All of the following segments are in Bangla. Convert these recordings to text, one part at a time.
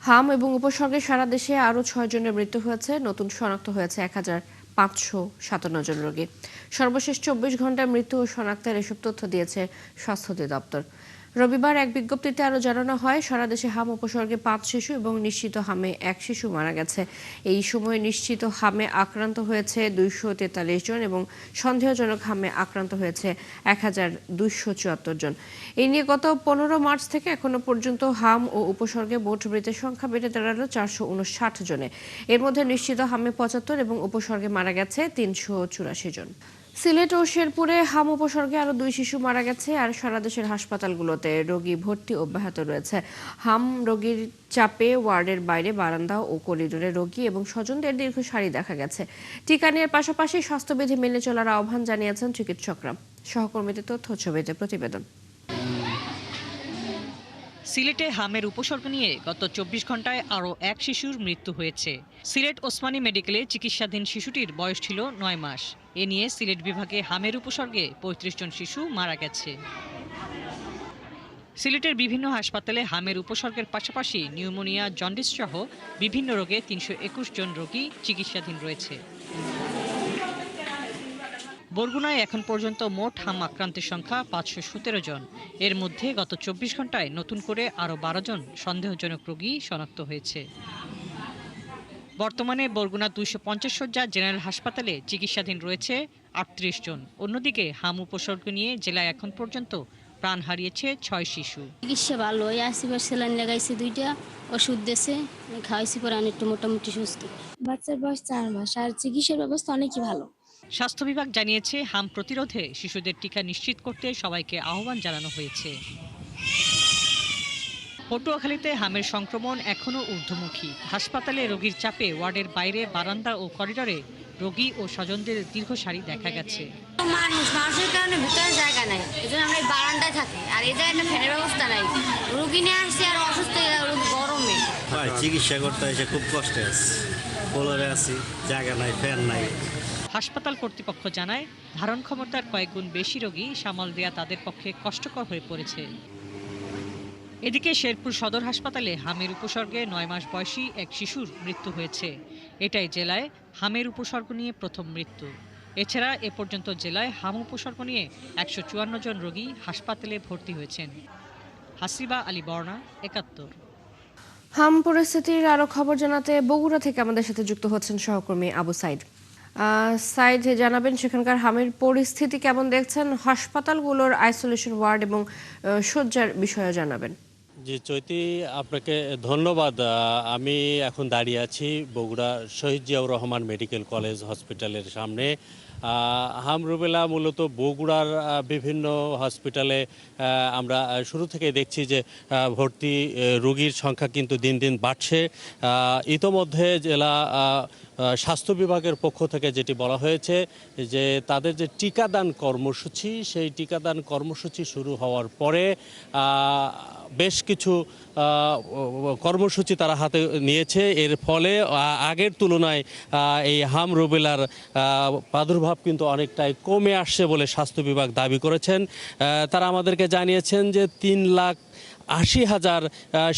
হাম এবং উপসর্গে সারা দেশে আরও ৬ জনের মৃত্যু হয়েছে। নতুন শনাক্ত হয়েছে ১,৫৫৭ জন রোগী। সর্বশেষ ২৪ ঘন্টায় মৃত্যু ও শনাক্তের এসব তথ্য দিয়েছে স্বাস্থ্য অধিদপ্তর। রবিবার এক বিজ্ঞপ্তিতে আরও জানানো হয়, সারা দেশে হাম উপসর্গে ৫ শিশু এবং নিশ্চিত হামে ১ শিশু মারা গেছে। এই সময়ে নিশ্চিত হামে আক্রান্ত হয়েছে ২৪৩ জন এবং সন্দেহজনক হামে আক্রান্ত হয়েছে ১,২৭৪ জন। এই নিয়ে গত ১৫ মার্চ থেকে এখনো পর্যন্ত হাম ও উপসর্গে মোট মৃতের সংখ্যা বেড়ে দাঁড়ালো ৪৫৯ জনে। এর মধ্যে নিশ্চিত হামে ৭৫ এবং উপসর্গে মারা গেছে ৩৮৪ জন। সিলেট ও শেরপুরে হাম উপসর্গে আরো ২ শিশু মারা গেছে। আর সারা দেশের হাসপাতালগুলোতে রোগী ভর্তি অব্যাহত রয়েছে। হাম রোগীর চাপে ওয়ার্ডের বাইরে বারান্দা ও করিডোরে রোগী এবং স্বজনদের দীর্ঘ সারি দেখা গেছে। টিকা নেওয়ার পাশাপাশি স্বাস্থ্যবিধি মেনে চলার আহ্বান জানিয়েছেন চিকিৎসকরা। সহকর্মীদের তথ্য ছবিতে প্রতিবেদন। সিলেটে হামের উপসর্গ নিয়ে গত ২৪ ঘন্টায় আরও ১ শিশুর মৃত্যু হয়েছে। সিলেট ওসমানী মেডিকেলে চিকিৎসাধীন শিশুটির বয়স ছিল ৯ মাস। এ নিয়ে সিলেট বিভাগে হামের উপসর্গে ৩৫ জন শিশু মারা গেছে। সিলেটের বিভিন্ন হাসপাতালে হামের উপসর্গের পাশাপাশি নিউমোনিয়া, জন্ডিস সহ বিভিন্ন রোগে ৩২১ জন রোগী চিকিৎসাধীন রয়েছে। বরগুনায় এখন পর্যন্ত মোট হাম আক্রান্তের সংখ্যা ৫১৭ জন। এর মধ্যে গত ২৪ ঘন্টায় নতুন করে আরও ১২ জন সন্দেহজনক রোগী শনাক্ত হয়েছে। বর্তমানে বরগুনা ২৫০ শয্যা জেনারেল হাসপাতালে চিকিৎসাধীন রয়েছে ৩৮ জন। অন্যদিকে হাম উপসর্গ নিয়ে জেলায় এখন পর্যন্ত প্রাণ হারিয়েছে ৬ শিশু। চিকিৎসা ভালো, আসিবার স্যালাইন লাগাইছে ২টা, ওষুধ দিয়েছে, খাওয়াইছি, পরে একটু মোটামুটি সুস্থ। বাচ্চার বয়স ৪ মাস আর চিকিৎসার ব্যবস্থা অনেকই ভালো। স্বাস্থ্য বিভাগ জানিয়েছে, হাম প্রতিরোধে শিশুদের টিকা নিশ্চিত করতে সবাইকে আহ্বান জানানো হয়েছে। পটুয়াখালীতে হামের সংক্রমণ এখনও ঊর্ধ্বমুখী। হাসপাতালে রোগীর চাপে ওয়ার্ডের বাইরে বারান্দা ও করিডোরে রোগী ও স্বজনদের দীর্ঘ সারি দেখা গেছে। মানুষের কারণে ভিতরে জায়গা নাই, এই জন্য আমরা এই বারান্দায় থাকি। আর এই জায়গায় ফ্যানের ব্যবস্থা নাই, রোগী নিয়ে আসছে আর অসুস্থ গরমে চিকিৎসা করতে এসে খুব কষ্টে আছে, ফ্লোরে আছি, জায়গা নাই, ফ্যান নাই। হাসপাতাল কর্তৃপক্ষ জানায়, ধারণ ক্ষমতার কয়েক গুণ বেশি রোগী সামাল দেয়া তাদের পক্ষে কষ্টকর হয়ে পড়েছে। এদিকে শেরপুর সদর হাসপাতালে হামের উপসর্গে ৯ মাস বয়সী এক শিশুর মৃত্যু হয়েছে। এটাই জেলায় হামের উপসর্গ নিয়ে প্রথম মৃত্যু। এছাড়া এ পর্যন্ত জেলায় হাম উপসর্গ নিয়ে ১৫৪ জন রোগী হাসপাতালে ভর্তি হয়েছেন। হাসিবা আলী বর্ণা, ৭১। হাম পরিস্থিতির আরো খবর জানাতে বগুড়া থেকে আমাদের সাথে যুক্ত হচ্ছেন সহকর্মী আবু সাইদ। সাইদ, জানাবেন সেখানকার হামের পরিস্থিতি কেমন দেখছেন, হাসপাতালগুলোর আইসোলেশন ওয়ার্ড এবং শয্যার বিষয়ে জানাবেন। জি চৈতি, আপনাকে ধন্যবাদ। আমি এখন দাঁড়িয়ে আছি বগুড়া শহীদ জিয়াউর রহমান মেডিকেল কলেজ হসপিটালের সামনে। হাম রুবেলা মূলত বগুড়ার বিভিন্ন হসপিটালে আমরা শুরু থেকে দেখছি যে ভর্তি রোগীর সংখ্যা কিন্তু দিন দিন বাড়ছে। ইতোমধ্যে জেলা স্বাস্থ্য বিভাগের পক্ষ থেকে যেটি বলা হয়েছে যে তাদের যে টিকাদান কর্মসূচি, সেই টিকাদান কর্মসূচি শুরু হওয়ার পরে বেশ কিছু কর্মসূচি তারা হাতে নিয়েছে। এর ফলে আগের তুলনায় এই হাম রুবেলার প্রাদুর্ভাব কিন্তু অনেকটাই কমে আসছে বলে স্বাস্থ্য বিভাগ দাবি করেছেন। তারা আমাদেরকে জানিয়েছেন যে ৩,৮০,০০০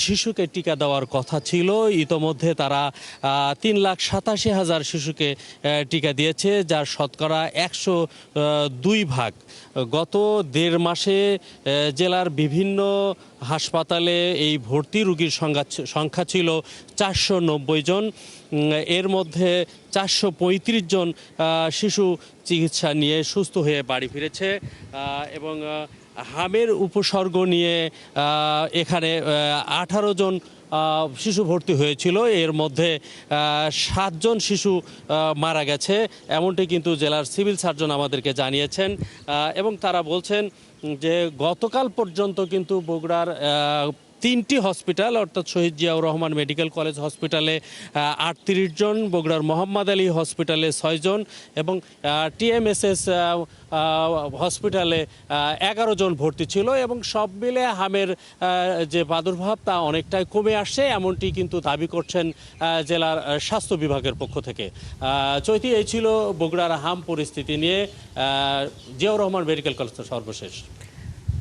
শিশুকে টিকা দেওয়ার কথা ছিল। ইতোমধ্যে তারা ৩,৮৭,০০০ শিশুকে টিকা দিয়েছে, যার শতকরা ১০২ ভাগ। গত ১.৫ মাসে জেলার বিভিন্ন হাসপাতালে এই ভর্তি রোগীর সংখ্যা ছিল ৪৯০ জন। এর মধ্যে ৪৩৫ জন শিশু চিকিৎসা নিয়ে সুস্থ হয়ে বাড়ি ফিরেছে এবং হামের উপসর্গ নিয়ে এখানে ১৮ জন শিশু ভর্তি হয়েছিল। এর মধ্যে ৭ জন শিশু মারা গেছে, এমনটি কিন্তু জেলার সিভিল সার্জন আমাদেরকে জানিয়েছেন। এবং তারা বলছেন যে গতকাল পর্যন্ত কিন্তু বগুড়ার ৩টি হসপিটাল অর্থাৎ শহীদ জিয়াউর রহমান মেডিকেল কলেজ হসপিটালে ৩৮ জন, বগুড়ার মোহাম্মদ আলী হসপিটালে ৬ জন এবং TMSS হসপিটালে ১১ জন ভর্তি ছিল। এবং সব মিলে হামের যে প্রাদুর্ভাব তা অনেকটাই কমে আসছে, এমনটি কিন্তু দাবি করছেন জেলার স্বাস্থ্য বিভাগের পক্ষ থেকে। চৈতি, এই ছিল বগুড়ার হাম পরিস্থিতি নিয়ে জিয়াউর রহমান মেডিকেল কলেজের সর্বশেষ।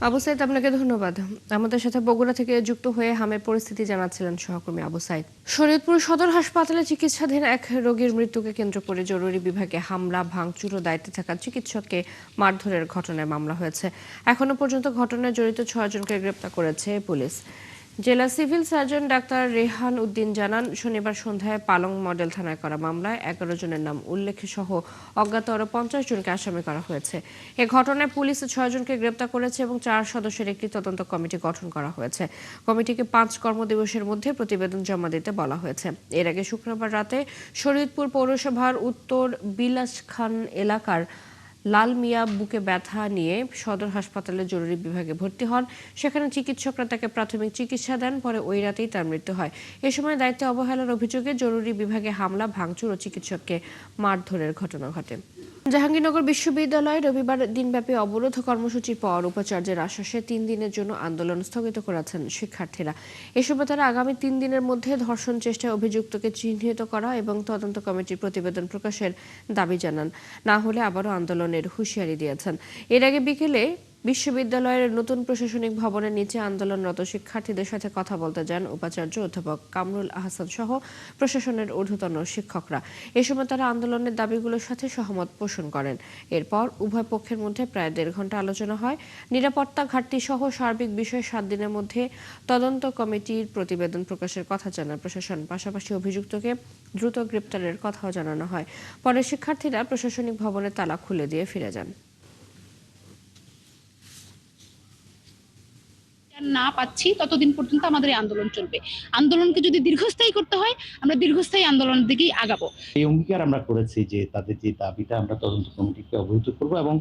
আবু সাইদ, আপনাকে ধন্যবাদ। আমাদের সাথে বগুড়া থেকে যুক্ত হয়ে হামের পরিস্থিতি জানাচ্ছিলেন সহকর্মী আবু সাইদ। শরীয়তপুর সদর হাসপাতালে চিকিৎসাধীন এক রোগীর মৃত্যুকে কেন্দ্র করে জরুরি বিভাগে হামলা, ভাঙচুর ও দায়িত্বে থাকা চিকিৎসককে মারধরের ঘটনায় মামলা হয়েছে। এখনো পর্যন্ত ঘটনায় জড়িত 6 জনকে গ্রেপ্তার করেছে পুলিশ। জেলা civil surgeon doctor Rehan Uddin জানান, শনিবার সন্ধ্যায় পালং মডেল থানায় করা মামলায় 11 জনের নাম উল্লেখে সহ অজ্ঞাত আরও 50 জনকে আসামি করা হয়েছে। এ ঘটনায় পুলিশ 6 জনকে গ্রেপ্তার করেছে এবং 4 সদস্যের একটি তদন্ত কমিটি গঠন করা হয়েছে। কমিটিকে 5 কর্মদিবসের মধ্যে প্রতিবেদন জমা দিতে বলা হয়েছে। এর আগে শুক্রবার রাতে শরীয়তপুর পৌরসভার উত্তর বিলাসখান এলাকার লাল মিয়া বুকে ব্যথা নিয়ে সদর হাসপাতালে জরুরি বিভাগে ভর্তি হন। সেখানে চিকিৎসকরা তাকে প্রাথমিক চিকিৎসা দেন। পরে ওই রাতেই তার মৃত্যু হয়। এ সময় দায়িত্বে অবহেলার অভিযোগে জরুরি বিভাগে হামলা, ভাঙচুর ও চিকিৎসককে মারধরের ঘটনা ঘটে। জাহাঙ্গীরনগর বিশ্ববিদ্যালয়ে রবিবার দিনব্যাপী অবরোধ কর্মসূচির পর উপাচার্যের আশ্বাসে 3 দিনের জন্য আন্দোলন স্থগিত করেছেন শিক্ষার্থীরা। এ সময় তারা আগামী 3 দিনের মধ্যে ধর্ষণ চেষ্টায় অভিযুক্তকে চিহ্নিত করা এবং তদন্ত কমিটির প্রতিবেদন প্রকাশের দাবি জানান। না হলে আবারও আন্দোলনের হুঁশিয়ারি দিয়েছেন। এর আগে বিকেলে বিশ্ববিদ্যালয়ের নতুন প্রশাসনিক ভবনের নিচে আন্দোলনরত শিক্ষার্থীদের সাথে কথা বলতে যান উপাচার্য অধ্যাপক কামরুল আহসান সহ প্রশাসনের ঊর্ধ্বতন শিক্ষকরা। এ সময় তারা আন্দোলনের দাবিগুলোর সাথে সহমত পোষণ করেন। এরপর উভয় পক্ষের মধ্যে প্রায় 1.5 ঘন্টা আলোচনা হয়। নিরাপত্তা ঘাটতি সহ সার্বিক বিষয়ে 7 দিনের মধ্যে তদন্ত কমিটির প্রতিবেদন প্রকাশের কথা জানায় প্রশাসন। পাশাপাশি অভিযুক্তকে দ্রুত গ্রেপ্তারের কথাও জানানো হয়। পরে শিক্ষার্থীরা প্রশাসনিক ভবনের তালা খুলে দিয়ে ফিরে যান। না পাচ্ছি ততদিন পর্যন্ত আমাদের এই আন্দোলন চলবে। আন্দোলনকে যদি দীর্ঘস্থায়ী করতে হয়, আমরা দীর্ঘস্থায়ী আন্দোলনের দিকেই আগাবো। এই অঙ্গীকার আমরা করেছি যে তাদের যে দাবিটা আমরা তদন্ত কমিটিকে অবহিত করব এবং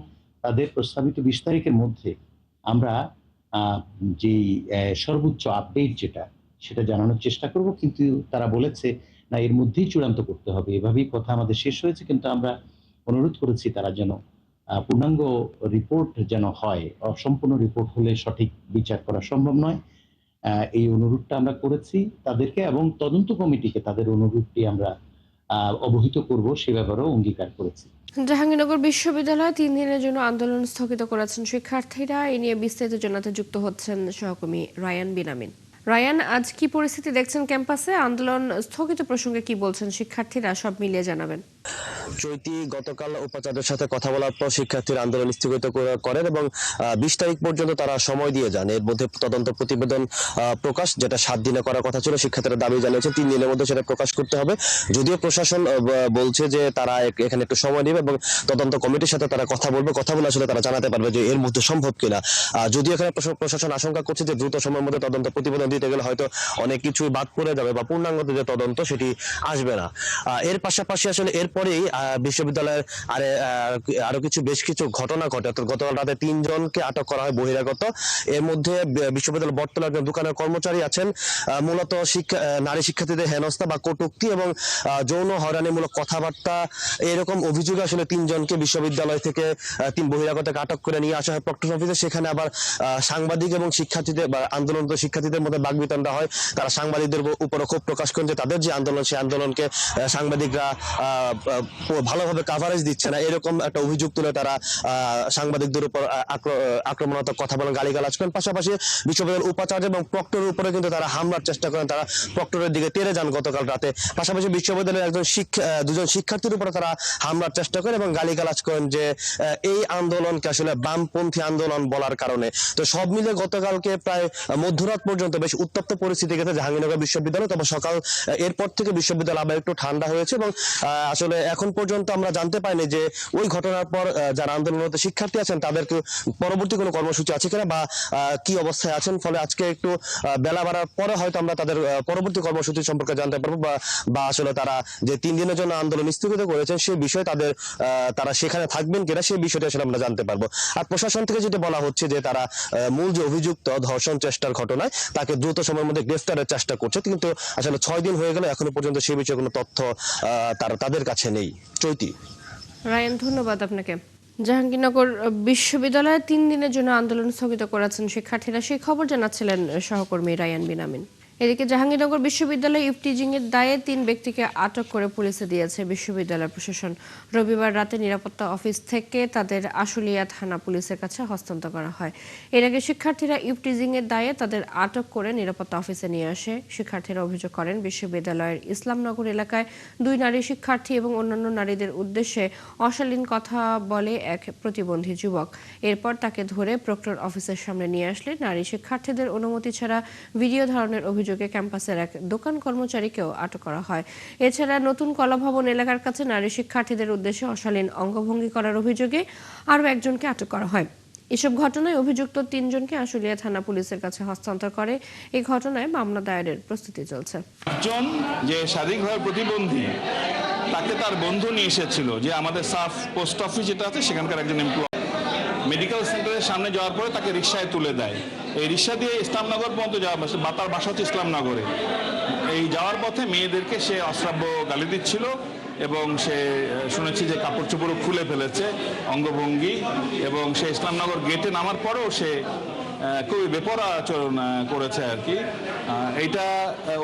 তাদের প্রস্তাবিত 20 তারিখের মধ্যে আমরা যে সর্বোচ্চ আপডেট যেটা সেটা জানানোর চেষ্টা করব। কিন্তু তারা বলেছে না, এর মধ্যেই চূড়ান্ত করতে হবে। এভাবেই কথা আমাদের শেষ হয়েছে। কিন্তু আমরা অনুরোধ করেছি তারা যেন পূর্ণাঙ্গ রিপোর্ট যেন হয়। অসম্পূর্ণ রিপোর্ট হলে সঠিক বিচার করা সম্ভব নয়। এই অনুরোধটা আমরা করেছি তাদেরকে এবং তদন্ত কমিটিকে তাদের অনুরোধটি আমরা অবহিত করব, সে ব্যাপারেও অঙ্গীকার করেছি। জাহাঙ্গীরনগর বিশ্ববিদ্যালয়ে 3 দিনের জন্য আন্দোলন স্থগিত করেছেন শিক্ষার্থীরা। এ নিয়ে বিস্তারিত জানাতে যুক্ত হচ্ছেন সহকর্মী রায়ান বিনামিন। রায়ান, আজ কি পরিস্থিতি দেখছেন ক্যাম্পাসে? আন্দোলন স্থগিত প্রসঙ্গে কি বলছেন শিক্ষার্থীরা, সব মিলিয়ে জানাবেন। চৈতি গতকাল উপাচার্যের সাথে কথা বলার পর শিক্ষার্থীরা আন্দোলন স্থগিত করেন এবং 20 তারিখ পর্যন্ত তারা সময় দিয়ে যান। এর মধ্যে তদন্ত প্রতিবেদন প্রকাশ, যেটা 7 দিনে করার কথা ছিল, শিক্ষার্থীরা দাবি জানিয়েছে 3 দিনের মধ্যে সেটা প্রকাশ করতে হবে। যদিও প্রশাসন বলছে যে তারা এখানে একটু সময় নেবে এবং তদন্ত কমিটির সাথে তারা কথা বলবে, কথা বলে আসলে তারা জানাতে পারবে যে এর মধ্যে সম্ভব কিনা। যদিও এখানে প্রশাসন আশঙ্কা করছে যে দ্রুত সময়ের মধ্যে তদন্ত প্রতিবেদন দিতে গেলে হয়তো অনেক কিছুই বাদ পড়ে যাবে বা পূর্ণাঙ্গ যে তদন্ত সেটি আসবে না। এর পাশাপাশি আসলে এরপরেই বিশ্ববিদ্যালয়ের আরো বেশ কিছু ঘটনা ঘটে। গতকাল রাতে 3 জনকে আটক করা হয় বহিরাগত। এর মধ্যে বিশ্ববিদ্যালয়ের বটতলার একজন দোকানের কর্মচারী আছেন। মূলত নারী শিক্ষার্থীদের হেনস্থা বা কটূক্তি এবং যৌন হয়রানিমূলক কথাবার্তা, এরকম অভিযোগে আসলে 3 জনকে বিশ্ববিদ্যালয় থেকে 3 বহিরাগতকে আটক করে নিয়ে আসা হয় প্রক্টর অফিসে। সেখানে আবার সাংবাদিক এবং শিক্ষার্থীদের বা আন্দোলনরত শিক্ষার্থীদের মধ্যে বাকবিতণ্ডা হয়। তারা সাংবাদিকদের উপরে ক্ষোভ প্রকাশ করেন যে তাদের যে আন্দোলন, সেই আন্দোলনকে সাংবাদিকরা ভালোভাবে কাভারেজ দিচ্ছে না, এরকম একটা অভিযোগ তুলে তারা সাংবাদিকদের উপর আক্রমণাত্মক কথা বলেন, গালিগালাজ করেন। পাশাপাশি বিশ্ববিদ্যালয়ের উপাচার্য এবং প্রক্টরের উপরে কিন্তু তারা হামলার চেষ্টা করেন। তারা প্রক্টরের দিকে তেড়ে যান গতকাল রাতে। পাশাপাশি বিশ্ববিদ্যালয়ের দুজন শিক্ষার্থীর উপরে তারা হামলার চেষ্টা করেন এবং গালিগালাজ করেন যে এই আন্দোলনকে আসলে বামপন্থী আন্দোলন বলার কারণে। তো সব মিলে গতকালকে প্রায় মধ্যরাত পর্যন্ত বেশ উত্তপ্ত পরিস্থিতি গেছে জাহাঙ্গীরনগর বিশ্ববিদ্যালয়। তবে সকাল এরপর থেকে বিশ্ববিদ্যালয় আবার একটু ঠান্ডা হয়েছে এবং আসলে এখন পর্যন্ত আমরা জানতে পাইনি যে ওই ঘটনার পর যারা আন্দোলনরত শিক্ষার্থী আছেন তাদেরকে পরবর্তী কোনো কর্মসূচি আছে কিনা বা কি অবস্থায় আছেন। ফলে আজকে একটু বেলা বাড়ার পরে হয়তো আমরা তাদের পরবর্তী কর্মসূচি সম্পর্কে জানতে পারবো বা আসলে তারা যে 3 দিনের জন্য আন্দোলন স্থগিত করেছেন সেই বিষয়ে তারা সেখানে থাকবেন কিনা সেই বিষয়টা আসলে আমরা জানতে পারবো। আর প্রশাসন থেকে যেটা বলা হচ্ছে যে তারা মূল যে অভিযুক্ত ধর্ষণ চেষ্টার ঘটনায় তাকে দ্রুত সময়ের মধ্যে গ্রেফতারের চেষ্টা করছে। কিন্তু আসলে 6 দিন হয়ে গেল, এখনো পর্যন্ত সেই বিষয়ে কোনো তথ্য তাদের কাছে নেই। চৈতি। রায়ান, ধন্যবাদ আপনাকে। জাহাঙ্গীরনগর বিশ্ববিদ্যালয়ে 3 দিনের জন্য আন্দোলন স্থগিত করেছেন শিক্ষার্থীরা, সেই খবর জানাচ্ছিলেন সহকর্মী রায়ান বিনামিন। এদিকে জাহাঙ্গীরনগর বিশ্ববিদ্যালয়ে ইফটিজিং এর দায়ে 3 ব্যক্তিকে আটক করে পুলিশে দিয়েছে বিশ্ববিদ্যালয় প্রশাসন। রবিবার রাতে নিরাপত্তা অফিস থেকে তাদের আশুলিয়া থানা পুলিশের কাছে হস্তান্তর করা হয়। এর আগে শিক্ষার্থীরা ইফটিজিং এর দায়ে তাদের আটক করে নিরাপত্তা অফিসে নিয়ে আসে। শিক্ষার্থীরা অভিযোগ করেন বিশ্ববিদ্যালয়ের ইসলামনগর এলাকায় 2 নারী শিক্ষার্থী এবং অন্যান্য নারীদের উদ্দেশ্যে অশালীন কথা বলে এক প্রতিবন্ধী যুবক। এরপর তাকে ধরে প্রক্টর অফিসের সামনে নিয়ে আসলে নারী শিক্ষার্থীদের অনুমতি ছাড়া ভিডিও ধারণের অভিযোগে ক্যাম্পাসের এক দোকান কর্মচারীকেও আটক করা হয়। এছাড়া নতুন কলা ভবন এলাকার কাছে নারী শিক্ষার্থীদের উদ্দেশ্যে অশালীন অঙ্গভঙ্গি করার অভিযোগে আরও একজনকে আটক করা হয়। এসব ঘটনায় অভিযুক্ত 3 জনকে আশুলিয়া থানা পুলিশের কাছে হস্তান্তর করে। এই ঘটনায় মামলা দায়েরের প্রস্তুতি চলছে। একজন যে শারীরিকভাবে প্রতিবন্ধী তাকে তার বন্ধু নিয়ে এসেছিল, যে আমাদের সাফ পোস্ট অফিস যেটা আছে সেখানকার একজন এমপ্লয়। মেডিকেল সেন্টারের সামনে যাওয়ার পরে তাকে রিক্সায় তুলে দেয়। এই রিক্সা দিয়ে ইসলামনগর পর্যন্ত যাওয়া, তার বাসা হচ্ছে ইসলামনগরে। এই যাওয়ার পথে মেয়েদেরকে সে অশ্রাব্য গালি দিচ্ছিল এবং সে শুনেছি যে কাপড় চোপড় খুলে ফেলেছে, অঙ্গভঙ্গি, এবং সে ইসলামনগর গেটে নামার পরেও সে খুবই বেপরোয়া আচরণ করেছে আর কি। এইটা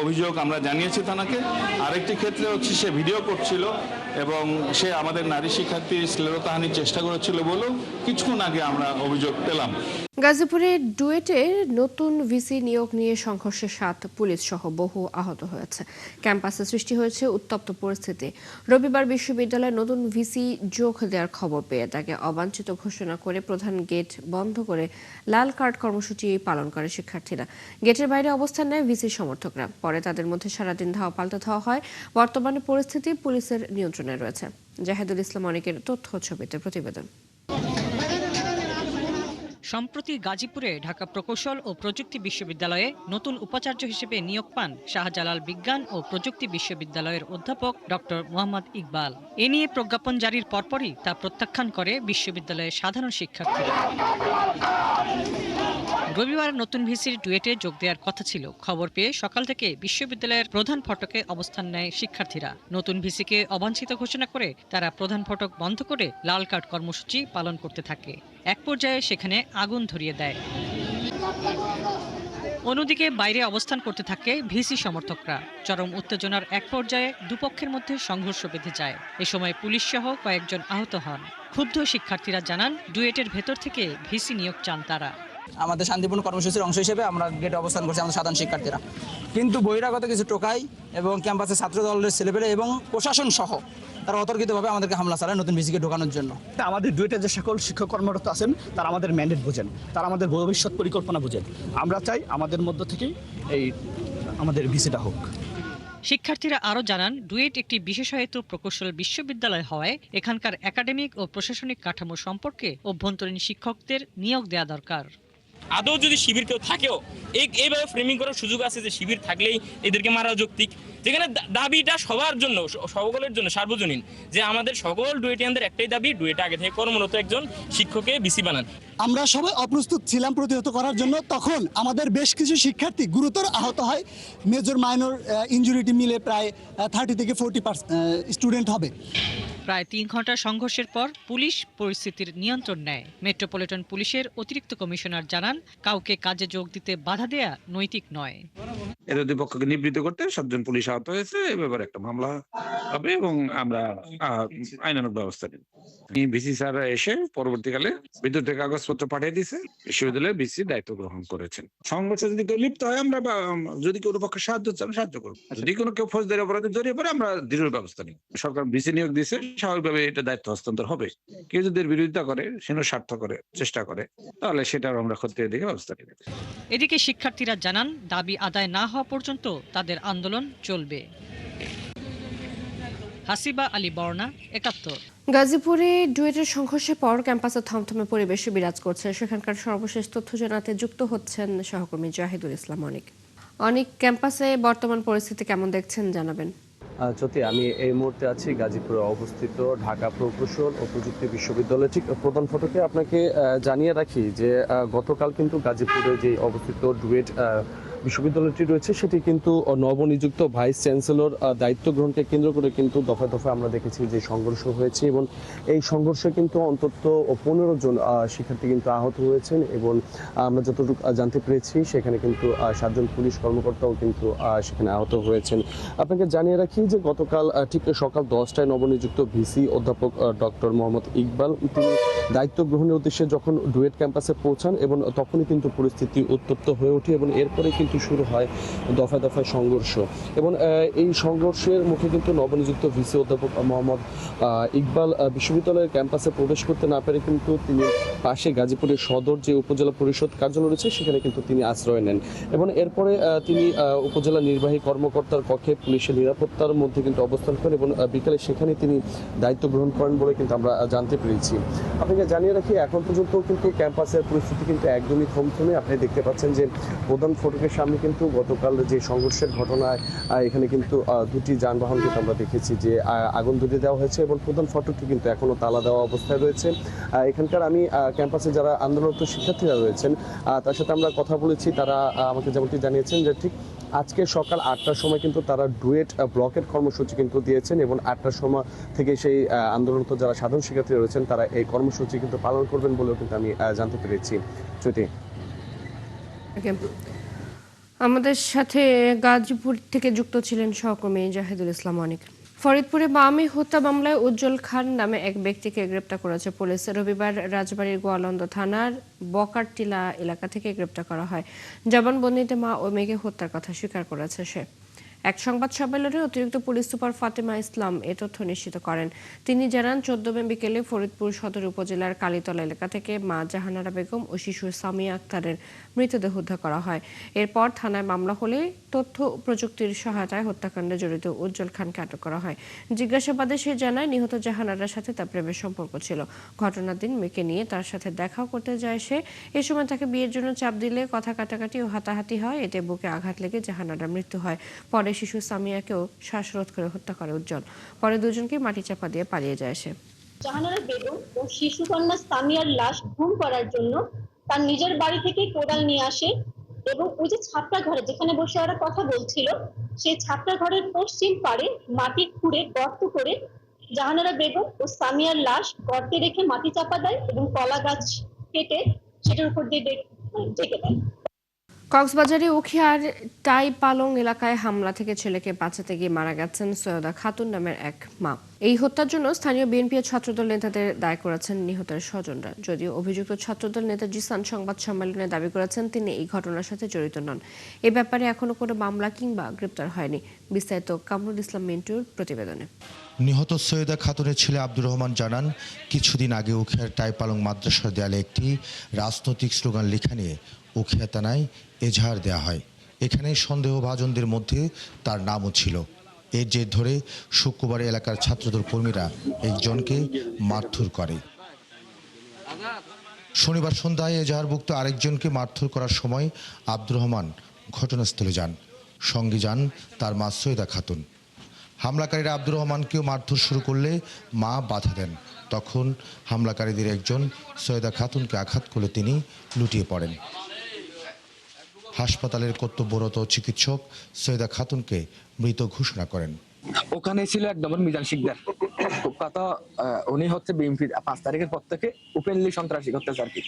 অভিযোগ আমরা জানিয়েছি থানাকে। আরেকটি ক্ষেত্রে হচ্ছে সে ভিডিও করছিল এবং সে আমাদের নারী শিক্ষার্থীর শ্লীলতাহানির চেষ্টা করেছিল বলেও কিছুক্ষণ আগে আমরা অভিযোগ পেলাম। গাজীপুরে ডুয়েটে নতুন ভিসি নিয়োগ নিয়ে সংঘর্ষে 7 পুলিশ সহ বহু আহত হয়েছে। ক্যাম্পাসে সৃষ্টি হয়েছে উত্তপ্ত পরিস্থিতি। রবিবার বিশ্ববিদ্যালয়ে নতুন ভিসি যোগ দেওয়ার খবর পেয়ে তাকে অবাঞ্ছিত ঘোষণা করে প্রধান গেট বন্ধ করে লাল কার্ড কর্মসূচি পালন করে শিক্ষার্থীরা। গেটের বাইরে অবস্থান নেয় ভিসি সমর্থকরা। পরে তাদের মধ্যে সারাদিন ধাওয়া পাল্টা ধাওয়া হয়। বর্তমানে পরিস্থিতি পুলিশের নিয়ন্ত্রণে রয়েছে। জাহিদুল ইসলাম অনেকের তথ্য ছবিতে প্রতিবেদন। সম্প্রতি গাজীপুরে ঢাকা প্রকৌশল ও প্রযুক্তি বিশ্ববিদ্যালয়ে নতুন উপাচার্য হিসেবে নিয়োগ পান শাহজালাল বিজ্ঞান ও প্রযুক্তি বিশ্ববিদ্যালয়ের অধ্যাপক ডক্টর মোহাম্মদ ইকবাল। এ নিয়ে প্রজ্ঞাপন জারির পরপরই তা প্রত্যাখ্যান করে বিশ্ববিদ্যালয়ের সাধারণ শিক্ষার্থীরা। রবিবার নতুন ভিসির ডুয়েটে যোগ দেওয়ার কথা ছিল। খবর পেয়ে সকাল থেকে বিশ্ববিদ্যালয়ের প্রধান ফটকে অবস্থান নেয় শিক্ষার্থীরা। নতুন ভিসিকে অবাঞ্ছিত ঘোষণা করে তারা প্রধান ফটক বন্ধ করে লাল কার্ড কর্মসূচি পালন করতে থাকে। এক পর্যায়ে সেখানে আগুন ধরিয়ে দেয়। অন্যদিকে বাইরে অবস্থান করতে থাকে ভিসি সমর্থকরা। চরম উত্তেজনার এক পর্যায়ে দুপক্ষের মধ্যে সংঘর্ষ বেঁধে যায়। এ সময় পুলিশ সহ কয়েকজন আহত হন। ক্ষুব্ধ শিক্ষার্থীরা জানান ডুয়েটের ভেতর থেকে ভিসি নিয়োগ চান তারা। আমাদের শান্তিপূর্ণ কর্মসূচির অংশ হিসেবে আমরা গেটে অবস্থান করছি আমাদের সাধারণ শিক্ষার্থীরা, কিন্তু বহিরাগত কিছু টোকাই এবং ক্যাম্পাসের ছাত্র দলের ছেলেপেলে এবং প্রশাসন সহ তারা অতর্কিতভাবে আমাদেরকে হামলা চালায় নতুন ভিসিকে ঢোকানোর জন্য। আমাদের ডুয়েটের যে সকল শিক্ষক কর্মরত আছেন তারা আমাদের ম্যান্ডেট বোঝেন, তারা আমাদের ভবিষ্যৎ পরিকল্পনা বোঝেন। আমরা চাই আমাদের মধ্য থেকেই এই আমাদের ভিসিটা হোক। শিক্ষার্থীরা আরও জানান ডুয়েট একটি বিশেষায়িত প্রকৌশল বিশ্ববিদ্যালয় হওয়ায় এখানকার একাডেমিক ও প্রশাসনিক কাঠামো সম্পর্কে অভ্যন্তরীণ শিক্ষকদের নিয়োগ দেওয়া দরকার। আদৌ যদি শিবির কেউ থাকেও এইভাবে ফ্রেমিং করার সুযোগ আছে যে শিবির থাকলেই এদেরকে মারা যৌক্তিক, যেখানে দাবিটা সবার জন্য, সকলের জন্য সার্বজনীন, যে আমাদের সকল ডুয়েটিয়ানদের একটাই দাবি, ডুয়েটে আগে থেকে কর্মরত একজন শিক্ষককে ভিসি বানান। আমরা সবাই অপ্রস্তুত ছিলাম প্রতিহত করার জন্য। তখন আমাদের বেশ কিছু শিক্ষার্থী গুরুতর আহত হয়। মেজর মাইনর ইনজুরিটি মিলে প্রায় 30 থেকে 40% স্টুডেন্ট হবে। প্রায় 3 ঘন্টা সংঘর্ষের পর পুলিশ পরিস্থিতির নিয়ন্ত্রণ নেয়। মেট্রোপলিটন পুলিশের অতিরিক্ত কমিশনার জানান কাউকে কাজে যোগ দিতে বাধা দেয়া নৈতিক নয়। এদের দুই পক্ষকে নিবৃত্ত করতে 7 জন পুলিশ আহত হয়েছে। এই ব্যাপারে একটা মামলা হবে এবং আমরা আইনানুগ ব্যবস্থা নেব। ভিসি স্যার এসে পরবর্তীকালে বিদ্যুৎ থেকে কাগজপত্র পাঠিয়ে দিয়েছে, বিশ্ববিদ্যালয়ের ভিসি দায়িত্ব গ্রহণ করেছেন। সংঘর্ষে যদি কেউ লিপ্ত হয় আমরা যদি কোনো পক্ষে সাহায্য চান সাহায্য করবো। যদি কোনো কেউ ফৌজদারি অপরাধে জড়িয়ে পড়ে আমরা দৃঢ় ব্যবস্থা নিই। সরকার ভিসি নিয়োগ দিয়েছে, স্বাভাবিকভাবে এটা দায়িত্ব হস্তান্তর হবে। কেউ যদি বিরোধিতা করে, সেন স্বার্থ করে চেষ্টা করে, তাহলে সেটার আমরা খতিয়ে দেখে ব্যবস্থা নিই। এদিকে শিক্ষার্থীরা জানান দাবি আদায় না হওয়া পর্যন্ত তাদের আন্দোলন চলবে। হাসিবা আলী বর্ণা, 71। গাজীপুরে ডুয়েটের সংঘর্ষের পর ক্যাম্পাসে থমথমে পরিবেশে বিরাজ করছে। সেখানকার সর্বশেষ তথ্য জানাতে যুক্ত হচ্ছেন সহকর্মী জাহিদুল ইসলাম অনেক। ক্যাম্পাসে বর্তমান পরিস্থিতি কেমন দেখছেন জানাবেন। জ্যোতি, আমি এই মুহূর্তে আছি গাজীপুরে অবস্থিত ঢাকা প্রকৌশল ও প্রযুক্তি বিশ্ববিদ্যালয় ঠিক প্রধান ফটকে। আপনাকে জানিয়ে রাখি যে গতকাল কিন্তু গাজীপুরে যে অবস্থিত ডুয়েট বিশ্ববিদ্যালয়টি রয়েছে সেটি কিন্তু নবনিযুক্ত ভাইস চ্যান্সেলর দায়িত্ব গ্রহণকে কেন্দ্র করে কিন্তু দফায় দফায় আমরা দেখেছি যে সংঘর্ষ হয়েছে এবং এই সংঘর্ষে কিন্তু অন্তত 15 জন শিক্ষার্থী কিন্তু আহত হয়েছেন এবং আমরা যতটুকু জানতে পেরেছি সেখানে কিন্তু 7 জন পুলিশ কর্মকর্তাও কিন্তু সেখানে আহত হয়েছেন। আপনাকে জানিয়ে রাখি যে গতকাল ঠিক সকাল 10টায় নবনিযুক্ত ভিসি অধ্যাপক ডক্টর মোহাম্মদ ইকবাল তিনি দায়িত্ব গ্রহণের উদ্দেশ্যে যখন ডুয়েট ক্যাম্পাসে পৌঁছান এবং তখনই কিন্তু পরিস্থিতি উত্তপ্ত হয়ে ওঠে এবং এরপরে কিন্তু শুরু হয় দফায় দফায় সংঘর্ষ এবং এই সংঘর্ষের মুখে কিন্তু নবনিযুক্ত ভিসি অধ্যাপক মোহাম্মদ ইকবাল বিশ্ববিদ্যালয়ের ক্যাম্পাসে প্রবেশ করতে না পেরে কিন্তু তিনি পাশে গাজীপুরের সদর যে উপজেলা পরিষদ কার্যালয় রয়েছে সেখানে কিন্তু তিনি আশ্রয় নেন এবং এরপরে তিনি উপজেলা নির্বাহী কর্মকর্তার কক্ষে পুলিশের নিরাপত্তার মধ্যে কিন্তু অবস্থান করেন এবং বিকালে সেখানে তিনি দায়িত্ব গ্রহণ করেন বলে কিন্তু আমরা জানতে পেরেছি। আপনাকে জানিয়ে রাখি এখন পর্যন্ত কিন্তু ক্যাম্পাসের পরিস্থিতি কিন্তু একদমই থমথমে। আপনি দেখতে পাচ্ছেন যে প্রধান ফটকের সামনে কিন্তু গতকাল যে সংঘর্ষের ঘটনায় এখানে কিন্তু দুটি যানবাহন কিন্তু আমরা দেখেছি যে আগুন ধরিয়ে দেওয়া হয়েছে এবং প্রধান ফটকটি কিন্তু এখনো তালা দেওয়া অবস্থায় রয়েছে। এখানকার আমি ক্যাম্পাসে যারা আন্দোলনরত শিক্ষার্থীরা রয়েছেন তার সাথে আমরা কথা বলেছি, তারা আমাকে যেমনটি জানিয়েছেন যে ঠিক আজকে সকাল 8টার সময় কিন্তু তারা ডুয়েট ব্লকের কর্মসূচি কিন্তু দিয়েছেন এবং 8টার সময় থেকে সেই আন্দোলনরত যারা সাধারণ শিক্ষার্থীরা রয়েছেন তারা এই কর্মসূচি কিন্তু পালন করবেন বলেও কিন্তু আমি জানতে পেরেছি। চ্যুতি, আমাদের সাথে গাজীপুর থেকে যুক্ত ছিলেন সহকর্মী জাহিদুল ইসলাম অনিক। ফরিদপুরে বামী হত্যা মামলায় উজ্জ্বল খান নামে এক ব্যক্তিকে গ্রেপ্তার করেছে পুলিশ। রবিবার রাজবাড়ীর গোয়ালন্দ থানার বকারটিলা এলাকা থেকে গ্রেপ্তার করা হয়। জবানবন্দিতে মা ও মেয়েকে হত্যার কথা স্বীকার করেছে সে। এক সংবাদ সম্মেলনে অতিরিক্ত পুলিশ সুপার ফাতেমা ইসলাম এ তথ্য নিশ্চিত করেন। তিনি জানান 14 মে বিকেলে ফরিদপুর সদর উপজেলার কালীতলা এলাকা থেকে মা জাহানারা বেগম ও শিশু সামিয়া আক্তারের মৃতদেহ উদ্ধার করা হয়। এরপর থানায় মামলা হলে তথ্য প্রযুক্তির সহায়তায় হত্যাকাণ্ডে জড়িত উজ্জ্বল খানকে আটক করা হয়। জিজ্ঞাসাবাদে সে জানায় নিহত জাহানারার সাথে তার প্রেমের সম্পর্ক ছিল। ঘটনার দিন মেয়েকে নিয়ে তার সাথে দেখা করতে যায় সে। এ সময় তাকে বিয়ের জন্য চাপ দিলে কথা কাটাকাটি ও হাতাহাতি হয়। এতে বুকে আঘাত লেগে জাহানারার মৃত্যু হয়। পরে শিশু সামিয়াকেও শ্বাসরোধ করে হত্যা করে উজ্জ্বল। পরে দুজনকে মাটি চাপা দিয়ে পালিয়ে যায় সে। জাহানারা বেগম ও শিশু কন্যা সামিয়ার লাশ গুম করার জন্য তার নিজের বাড়ি থেকে কোদাল নিয়ে আসে এবং ওই যে ছাপড়া ঘরে যেখানে বসে ওরা কথা বলছিল সেই ছাপড়া ঘরের পশ্চিম পাড়ে মাটি খুঁড়ে গর্ত করে জাহানারা বেগম ও সামিয়ার লাশ গর্তে রেখে মাটি চাপা দেয় এবং কলা গাছ কেটে সেটার উপর দিয়ে ঢেকে দেয়। কক্সবাজারে উখিয়ার টাই পালং এলাকায় হামলা থেকে ছেলেকে বাঁচাতে গিয়ে মারা গেছেন সৈয়দা খাতুন নামের এক মা। এই হত্যার জন্য স্থানীয় বিএনপি ও ছাত্রদল নেতাদের দায় করেছেন নিহতের স্বজনরা। যদিও অভিযুক্ত ছাত্রদল নেতা জিসান সংবাদ সম্মেলনে দাবি করেছেন তিনি এই ঘটনার সাথে জড়িত নন। এ ব্যাপারে এখনো কোনো মামলা কিংবা গ্রেপ্তার হয়নি। বিস্তারিত কামরুল ইসলাম মিন্টুর প্রতিবেদনে। নিহত সৈয়দা খাতুনের ছেলে আব্দুর রহমান জানান, কিছুদিন আগে উখিয়ার টাইপালং মাদ্রাসার দেয়ালে একটি রাজনৈতিক স্লোগান লেখা নিয়ে উখিয়া থানায় এজাহার দেওয়া হয়। এখানে সন্দেহভাজনদের মধ্যে তার নামও ছিল। এর জের ধরে শুক্রবার এলাকার ছাত্রদল কর্মীরা একজনকে মারধর করে। শনিবার সন্ধ্যায় এজাহারভুক্ত আরেকজনকে মারধর করার সময় আব্দুর রহমান ঘটনাস্থলে যান। সঙ্গে যান তার মা সৈয়দা খাতুন। হামলাকারীরা আব্দুর রহমানকেও মারধর শুরু করলে মা বাধা দেন। তখন হামলাকারীদের একজন সৈয়দা খাতুনকে আঘাত করলে তিনি লুটিয়ে পড়েন। হাসপাতালের কর্তব্যরত চিকিৎসক সৈয়দা খাতুনকে মৃত ঘোষণা করেন। ওখানে ছিল এক নম্বর মিজান শিকদার, কথা উনি হচ্ছে বিএনপি 5 তারিখের পর থেকে ওপেনলি সন্ত্রাসী করতেছে আর কি।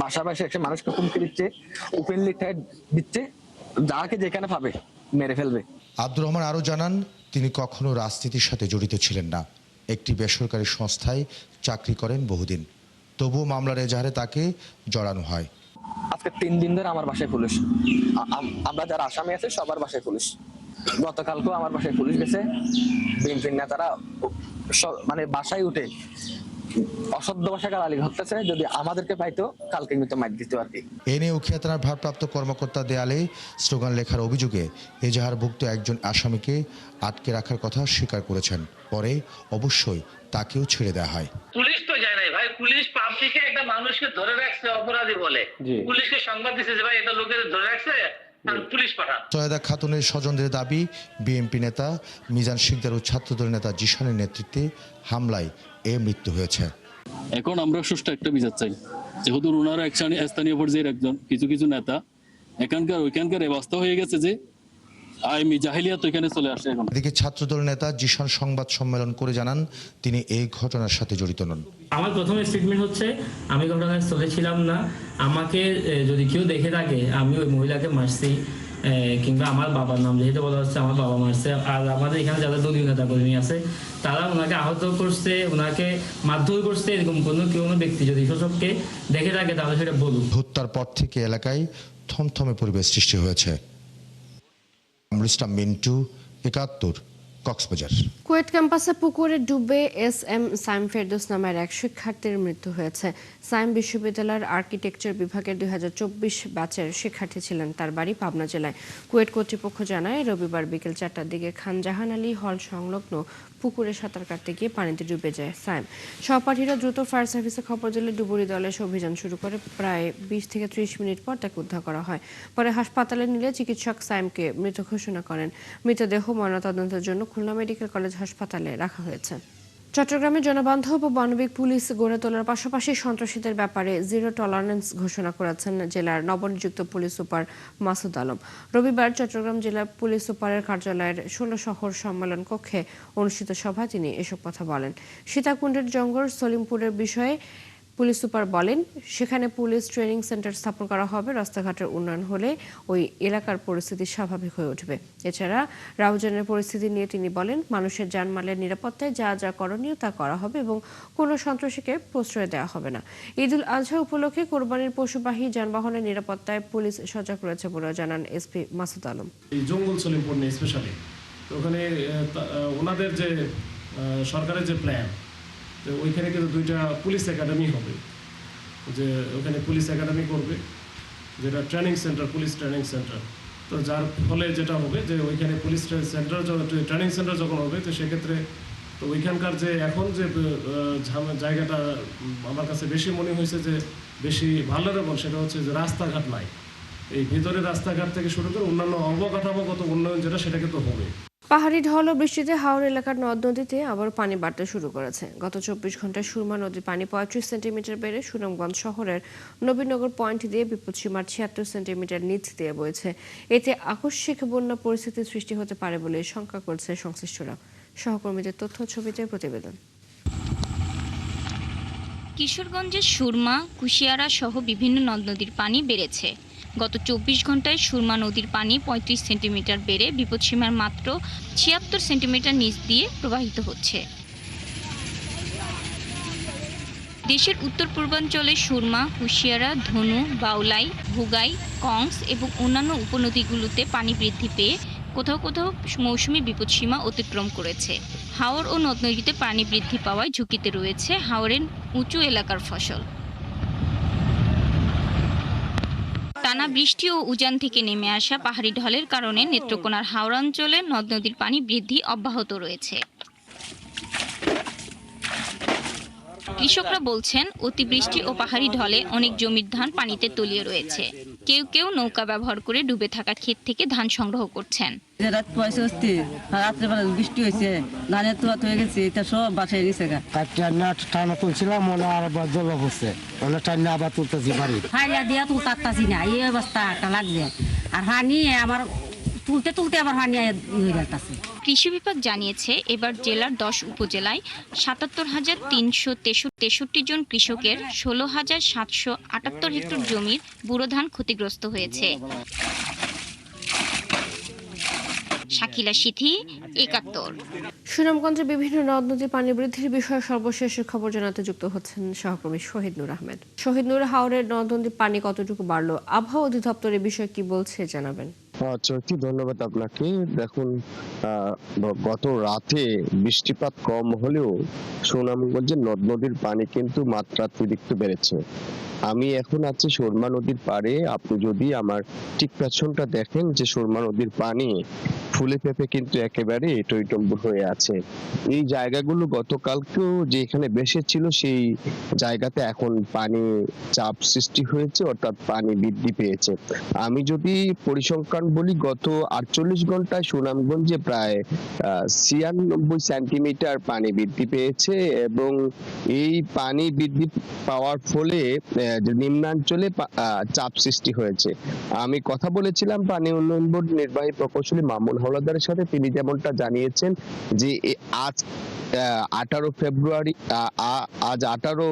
বাসা বাসা একটা মানুষকে হুমকি দিচ্ছে, ওপেনলি ঠেট দিচ্ছে, যাকে যেখানে পাবে মেরে ফেলবে। আব্দুর রহমান আরও জানান, তিনি কখনো রাজনীতির সাথে জড়িত ছিলেন না। একটি বেসরকারি সংস্থায় চাকরি করেন বহুদিন। তবুও মামলার এজাহারে তাকে জড়ানো হয়। আজকে 3 দিন ধরে আমার বাসায় পুলিশ, আমরা যারা আসামি আছে সবার বাসায় পুলিশ। গতকালকেও আমার বাসায় পুলিশ গেছে। বিএনপির নেতারা মানে বাসায় উঠে অসভ্য ভাষা গালাগালি করতেছে, যদি আমাদেরকে পাইতো কালকে কিন্তু মাইর দিত আর কি। এ নিয়ে উখিয়া থানার ভারপ্রাপ্ত কর্মকর্তা দেয়ালে স্লোগান লেখার অভিযোগে এজাহারভুক্ত একজন আসামিকে আটকে রাখার কথা স্বীকার করেছেন। পরে অবশ্যই তাকেও ছেড়ে দেওয়া হয়। পুলিশ তো যায় নাই ভাই, পুলিশ পাবলিকে একটা মানুষকে ধরে রাখছে অপরাধী বলে, পুলিশকে সংবাদ দিচ্ছে যে ভাই এটা লোকের ধরে রাখছে, পুলিশ পাঠান। সৈয়দা খাতুনের স্বজনদের দাবি, বিএনপি নেতা মিজান শিকদার ও ছাত্রদল নেতা জিসানের নেতৃত্বে হামলায় এ মৃত্যু হয়েছে। এখন আমরা সুষ্ঠু একটা বিচার চাই, যেহেতু ওনারা স্থানীয় পর্যায়ের একজন কিছু নেতা ওইখানকার অবস্থা হয়ে গেছে যে আমি জাহিলিয়াত ওইখানে চলে আসে এখন। এদিকে ছাত্রদল নেতা জিশান সংবাদ সম্মেলন করে জানান তিনি এই ঘটনার সাথে জড়িত নন। আমার প্রথম স্টেটমেন্ট হচ্ছে আমি ঘটনাস্থলে ছিলাম না, আমাকে যদি কেউ দেখে থাকে আমি ওই মহিলাকে মারছি কিংবা আমার বাবার নাম যেহেতু বলা হচ্ছে আমার বাবা মারছে, আর আমাদের এখানে যারা দলীয় নেতা কর্মী আছে তারা ওনাকে আহত করছে, ওনাকে মারধর করছে, এরকম কোনো ব্যক্তি যদি শোষককে দেখে থাকে তাহলে সেটা বলুন। হত্যার পর থেকে এলাকায় থমথমে পরিবেশ সৃষ্টি হয়েছে। মিন্টু, ৭১, কক্সবাজার। কুয়েট ক্যাম্পাসে পুকুরে ডুবে SM সাইম ফেরদৌস নামের এক শিক্ষার্থীর মৃত্যু হয়েছে। সাইম বিশ্ববিদ্যালয়ের আর্কিটেকচার বিভাগের 2024 ব্যাচের শিক্ষার্থী ছিলেন। তার বাড়ি পাবনা জেলায়। কুয়েট কর্তৃপক্ষ জানায় রবিবার বিকেল 4টার দিকে খান জাহান আলী হল সংলগ্ন পুকুরে সাঁতার কাটতে গিয়ে পানিতে ডুবে যায় সাইম। সহপাঠীরা দ্রুত ফায়ার সার্ভিসে খবর দিলে ডুবুরি দল এসে অভিযান শুরু করে। প্রায় 20 থেকে 30 মিনিট পর তাকে উদ্ধার করা হয়। পরে হাসপাতালে নিলে চিকিৎসক সাইমকে মৃত ঘোষণা করেন। মৃতদেহ ময়নাতদন্তের জন্য খুলনা মেডিকেল কলেজ হাসপাতালে রাখা হয়েছে। চট্টগ্রামে জনবান্ধব ও মানবিক পুলিশ গড়ে তোলার পাশাপাশি সন্ত্রাসীদের ব্যাপারে জিরো টলারেন্স ঘোষণা করেছেন জেলার নবনিযুক্ত পুলিশ সুপার মাসুদ আলম। রবিবার চট্টগ্রাম জেলা পুলিশ সুপারের কার্যালয়ের 16 শহর সম্মেলন কক্ষে অনুষ্ঠিত সভায় তিনি এসব কথা বলেন। সীতাকুণ্ডের জঙ্গল সলিমপুরের বিষয়ে পুলিশ সুপার বলেন, সেখানে পুলিশ ট্রেনিং সেন্টার স্থাপন করা হবে। রাস্তাঘাটের উন্নয়ন হলে ওই এলাকার পরিস্থিতি স্বাভাবিক হয়ে উঠবে। এছাড়া রাউজানের পরিস্থিতি নিয়ে তিনি বলেন, মানুষের জানমালের নিরাপত্তায় যা যা করণীয় তা করা হবে এবং কোনো সন্ত্রাসীকে প্রশ্রয় দেওয়া হবে না। ঈদুল আজহা উপলক্ষে কোরবানির পশুবাহী যানবাহনের নিরাপত্তায় পুলিশ সজাগ রয়েছে বলে জানান SP মাসুদ আলম। এই জঙ্গল সলিমপুর নিয়ে স্পেশালি ওখানে ওনাদের যে সরকারের যে প্ল্যান, ওইখানে কিন্তু 2টা পুলিশ একাডেমি হবে, যে ওখানে পুলিশ একাডেমি করবে, যেটা training centre, police training centre. তো যার ফলে যেটা হবে যে ওইখানে পুলিশ সেন্টার ট্রেনিং সেন্টার যখন হবে, তো সেক্ষেত্রে তো ওইখানকার যে এখন যে জায়গাটা আমার কাছে বেশি মনে হয়েছে যে বেশি ভালনারেবল, সেটা হচ্ছে যে রাস্তাঘাট নাই। এই ভিতরে রাস্তাঘাট থেকে শুরু করে অন্যান্য অবকাঠামোগত উন্নয়ন যেটা, সেটা কিন্তু হবে। পাহাড়ি ঢল ও বৃষ্টিতে হাওর এলাকার নদ নদীতে আবার পানি বাড়তে শুরু করেছে। গত 24 ঘন্টায় সুরমা নদীর পানি 35 সেন্টিমিটার বেড়ে সুনামগঞ্জ শহরের নবীনগর পয়েন্ট দিয়ে বিপদসীমার 76 সেন্টিমিটার নিচ দিয়ে বইছে। এতে আকস্মিক বন্যা পরিস্থিতির সৃষ্টি হতে পারে বলে শঙ্কা করছে সংশ্লিষ্টরা। সহকর্মীদের তথ্য ছবিতে প্রতিবেদন। কিশোরগঞ্জের সুরমা, কুশিয়ারা সহ বিভিন্ন নদ নদীর পানি বেড়েছে। গত 24 ঘন্টায় সুরমা নদীর পানি 35 সেন্টিমিটার বেড়ে বিপদসীমার মাত্র 76 সেন্টিমিটার নিচ দিয়ে প্রবাহিত হচ্ছে। দেশের উত্তর পূর্বাঞ্চলে সুরমা, কুশিয়ারা, ধনু, বাউলাই, ভুগাই, কংস এবং অন্যান্য উপনদীগুলোতে পানি বৃদ্ধি পেয়ে কোথাও কোথাও মৌসুমী বিপদসীমা অতিক্রম করেছে। হাওর ও নদ নদীতে পানি বৃদ্ধি পাওয়ায় ঝুঁকিতে রয়েছে হাওরের উঁচু এলাকার ফসল। টানা বৃষ্টি ও উজান থেকে নেমে আসা পাহাড়ি ঢলের কারণে নেত্রকোনার হাওড় অঞ্চলে নদ নদীর পানি বৃদ্ধি অব্যাহত রয়েছে। কৃষকরা বলছেন, অতিবৃষ্টি ও পাহাড়ি ঢলে অনেক জমির ধান পানিতে তলিয়ে রয়েছে। কেউ কেউ নৌকা ব্যবহার করে ডুবে থাকা ক্ষেত থেকে ধান সংগ্রহ করছেন। রাত্রেবেলা বৃষ্টি হয়েছে, ধানের তোলা হয়ে গেছে, এটা সব বাসায় গেছে। টানা তুলছিলাম, মনে আর জল পড়ছে, টানা আবার তুলতেছি বাড়ি হাইলা দিয়া তুলতাছি না, এই অবস্থা একটা লাগছে। আর হানি আমার তুলতে তুলতে আবার হানি হয়ে যাচ্ছে। কৃষি বিভাগ জানিয়েছে, এবার জেলার 10 উপজেলায় 77,363 জন কৃষকের 16,778 হেক্টর জমির ব্যুরো ধান ক্ষতিগ্রস্ত হয়েছে। শাকিলা সিথি, ৭১। সুনামগঞ্জে বিভিন্ন নদ নদী পানি বৃদ্ধির বিষয়ে সর্বশেষ খবর জানাতে যুক্ত হচ্ছেন সহকর্মী শহীদ নূর আহমেদ। শহীদ নূর, হাওরের নদ নদীর পানি কতটুকু বাড়লো, আবহাওয়া অধিদপ্তর এ বিষয়ে কি বলছে জানাবেন। চৈতি, ধন্যবাদ আপনাকে। দেখুন, গত রাতে বৃষ্টিপাত কম হলেও সুনামগঞ্জের নদ নদীর পানি কিন্তু মাত্রাতিরিক্ত বেড়েছে। আমি এখন আছি সুরমা নদীর পাড়ে। আপনি যদি আমার ঠিক পেছনটা দেখেন, যে সুরমা নদীর পানি ফুলে ফেপে কিন্তু একেবারে টইটম্বুর হয়ে আছে। এই জায়গাগুলো গতকালকেও যে এখানে বেশি ছিল, সেই জায়গাতে এখন পানি চাপ সৃষ্টি হয়েছে, অর্থাৎ পানি বৃদ্ধি পেয়েছে। আমি যদি পরিসংখ্যান বলি, গত 48 ঘন্টায় সুনামগঞ্জে প্রায় 96 সেন্টিমিটার পানি বৃদ্ধি পেয়েছে এবং এই পানি বৃদ্ধি পাওয়ার ফলে যে নিম্নাঞ্চলে চাপ সৃষ্টি হয়েছে। আমি কথা বলেছিলাম পানি উন্নয়ন বোর্ড নির্বাহী প্রকৌশলী মামুন হাওলাদারের সাথে, তিনি যেমনটা জানিয়েছেন যে আজ 18 ফেব্রুয়ারি আজ 18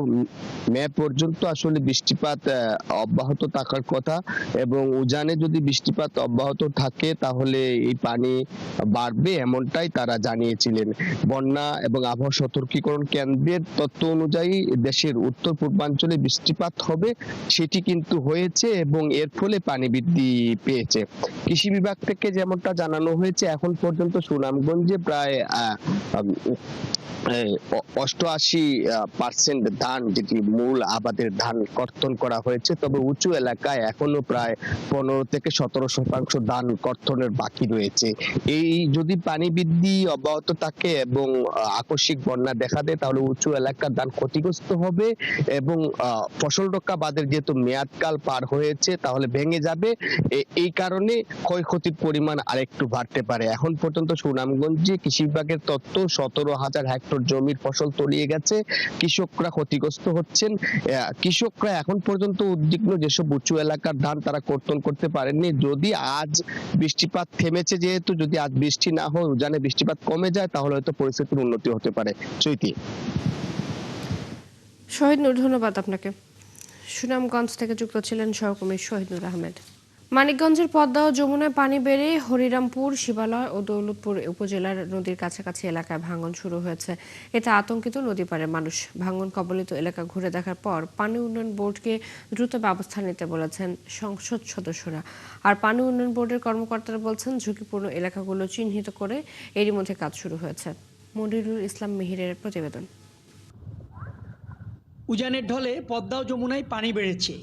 মে পর্যন্ত আসলে বৃষ্টিপাত অব্যাহত থাকার কথা, এবং উজানে যদি বৃষ্টিপাত অব্যাহত থাকে তাহলে এই পানি বাড়বে এমনটাই তারা জানিয়েছিলেন। বন্যা এবং আবহাওয়া সতর্কীকরণ কেন্দ্রের তথ্য অনুযায়ী দেশের উত্তর পূর্বাঞ্চলে বৃষ্টিপাত হবে, সেটি কিন্তু হয়েছে এবং এর ফলে পানি বৃদ্ধি পেয়েছে। কৃষি বিভাগ থেকে যেমনটা জানানো হয়েছে, এখন পর্যন্ত সুনামগঞ্জে প্রায় 88% ধান, যেটি মূল আবাদের ধান কর্তন করা হয়েছে, তবে উঁচু এলাকায় এখনো প্রায় 15 থেকে 17% ধান কর্তনের বাকি রয়েছে। এই যদি পানি বৃদ্ধি অব্যাহত থাকে এবং আকস্মিক বন্যা দেখা দেয় তাহলে উঁচু এলাকার ধান ক্ষতিগ্রস্ত হবে এবং ফসল রক্ষা বাঁধের যেহেতু মেয়াদকাল পার হয়েছে তাহলে ভেঙে যাবে। এই কারণে ক্ষয়ক্ষতির পরিমাণ আরেকটু বাড়তে পারে। এখন পর্যন্ত সুনামগঞ্জে কৃষি বিভাগের তথ্য 17,000 হেক্টর জমির ফসল তলিয়ে গেছে, কৃষকরা ক্ষতিগ্রস্ত হচ্ছেন। কৃষকরা এখন পর্যন্ত উদ্বিগ্ন, যেসব উঁচু এলাকার ধান তারা কর্তন করতে পারেননি। যদি আজ বৃষ্টিপাত থেমেছে, যেহেতু যদি আজ বৃষ্টি না হয়, উজানে বৃষ্টিপাত কমে যায়, তাহলে হয়তো পরিস্থিতির উন্নতি হতে পারে। চৈতি। শহীদ নূর, ধন্যবাদ আপনাকে। সুনামগঞ্জ থেকে যুক্ত ছিলেন সহকর্মী শহীদ নূর আহমেদ। মানিকগঞ্জের পদ্মা ও যমুনায় পানি বেড়ে হরিরামপুর, শিবালয় ও দৌলতপুর উপজেলার নদীর কাছাকাছি এলাকায় ভাঙন শুরু হয়েছে। এতে আতঙ্কিত নদী পাড়ের মানুষ। ভাঙন কবলিত এলাকা ঘুরে দেখার পর পানি উন্নয়ন বোর্ডকে দ্রুত ব্যবস্থা নিতে বলেছেন সংসদ সদস্যরা। আর পানি উন্নয়ন বোর্ডের কর্মকর্তারা বলছেন ঝুঁকিপূর্ণ এলাকাগুলো চিহ্নিত করে এরই মধ্যে কাজ শুরু হয়েছে। মনিরুল ইসলাম মিহিরের প্রতিবেদন। উজানের ঢলে পদ্মা ও যমুনায় পানি বেড়েছে।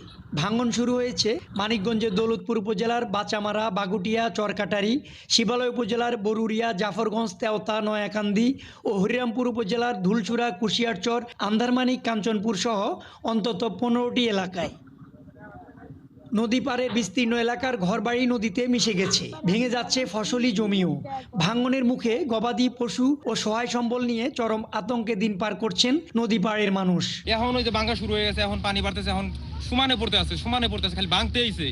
ভাঙন শুরু হয়েছে মানিকগঞ্জের দৌলতপুর উপজেলার বাচামারা, বাগুটিয়া, চরকাটারি, শিবালয় উপজেলার বরুরিয়া, জাফরগঞ্জ, তেওতা, নয়াকান্দি ও হরিরামপুর উপজেলার ধুলচুরা, কুশিয়ারচর, আন্ধারমানিক, কাঞ্চনপুর সহ অন্তত 15টি এলাকায়। নদী পাড়ের বিস্তীর্ণ এলাকার ঘরবাড়ি নদীতে মিশে গেছে, ভেঙে যাচ্ছে ফসলি জমিও। ভাঙনের মুখে গবাদি পশু ও সহায় সম্বল নিয়ে চরম আতঙ্কে দিন পার করছেন নদী পাড়ের মানুষ। এখন ওই যে ভাঙা শুরু হয়ে গেছে, এখন পানি বাড়তেছে, এখন সমানে পড়তে আছে, খালি ভাঙতে আইছে।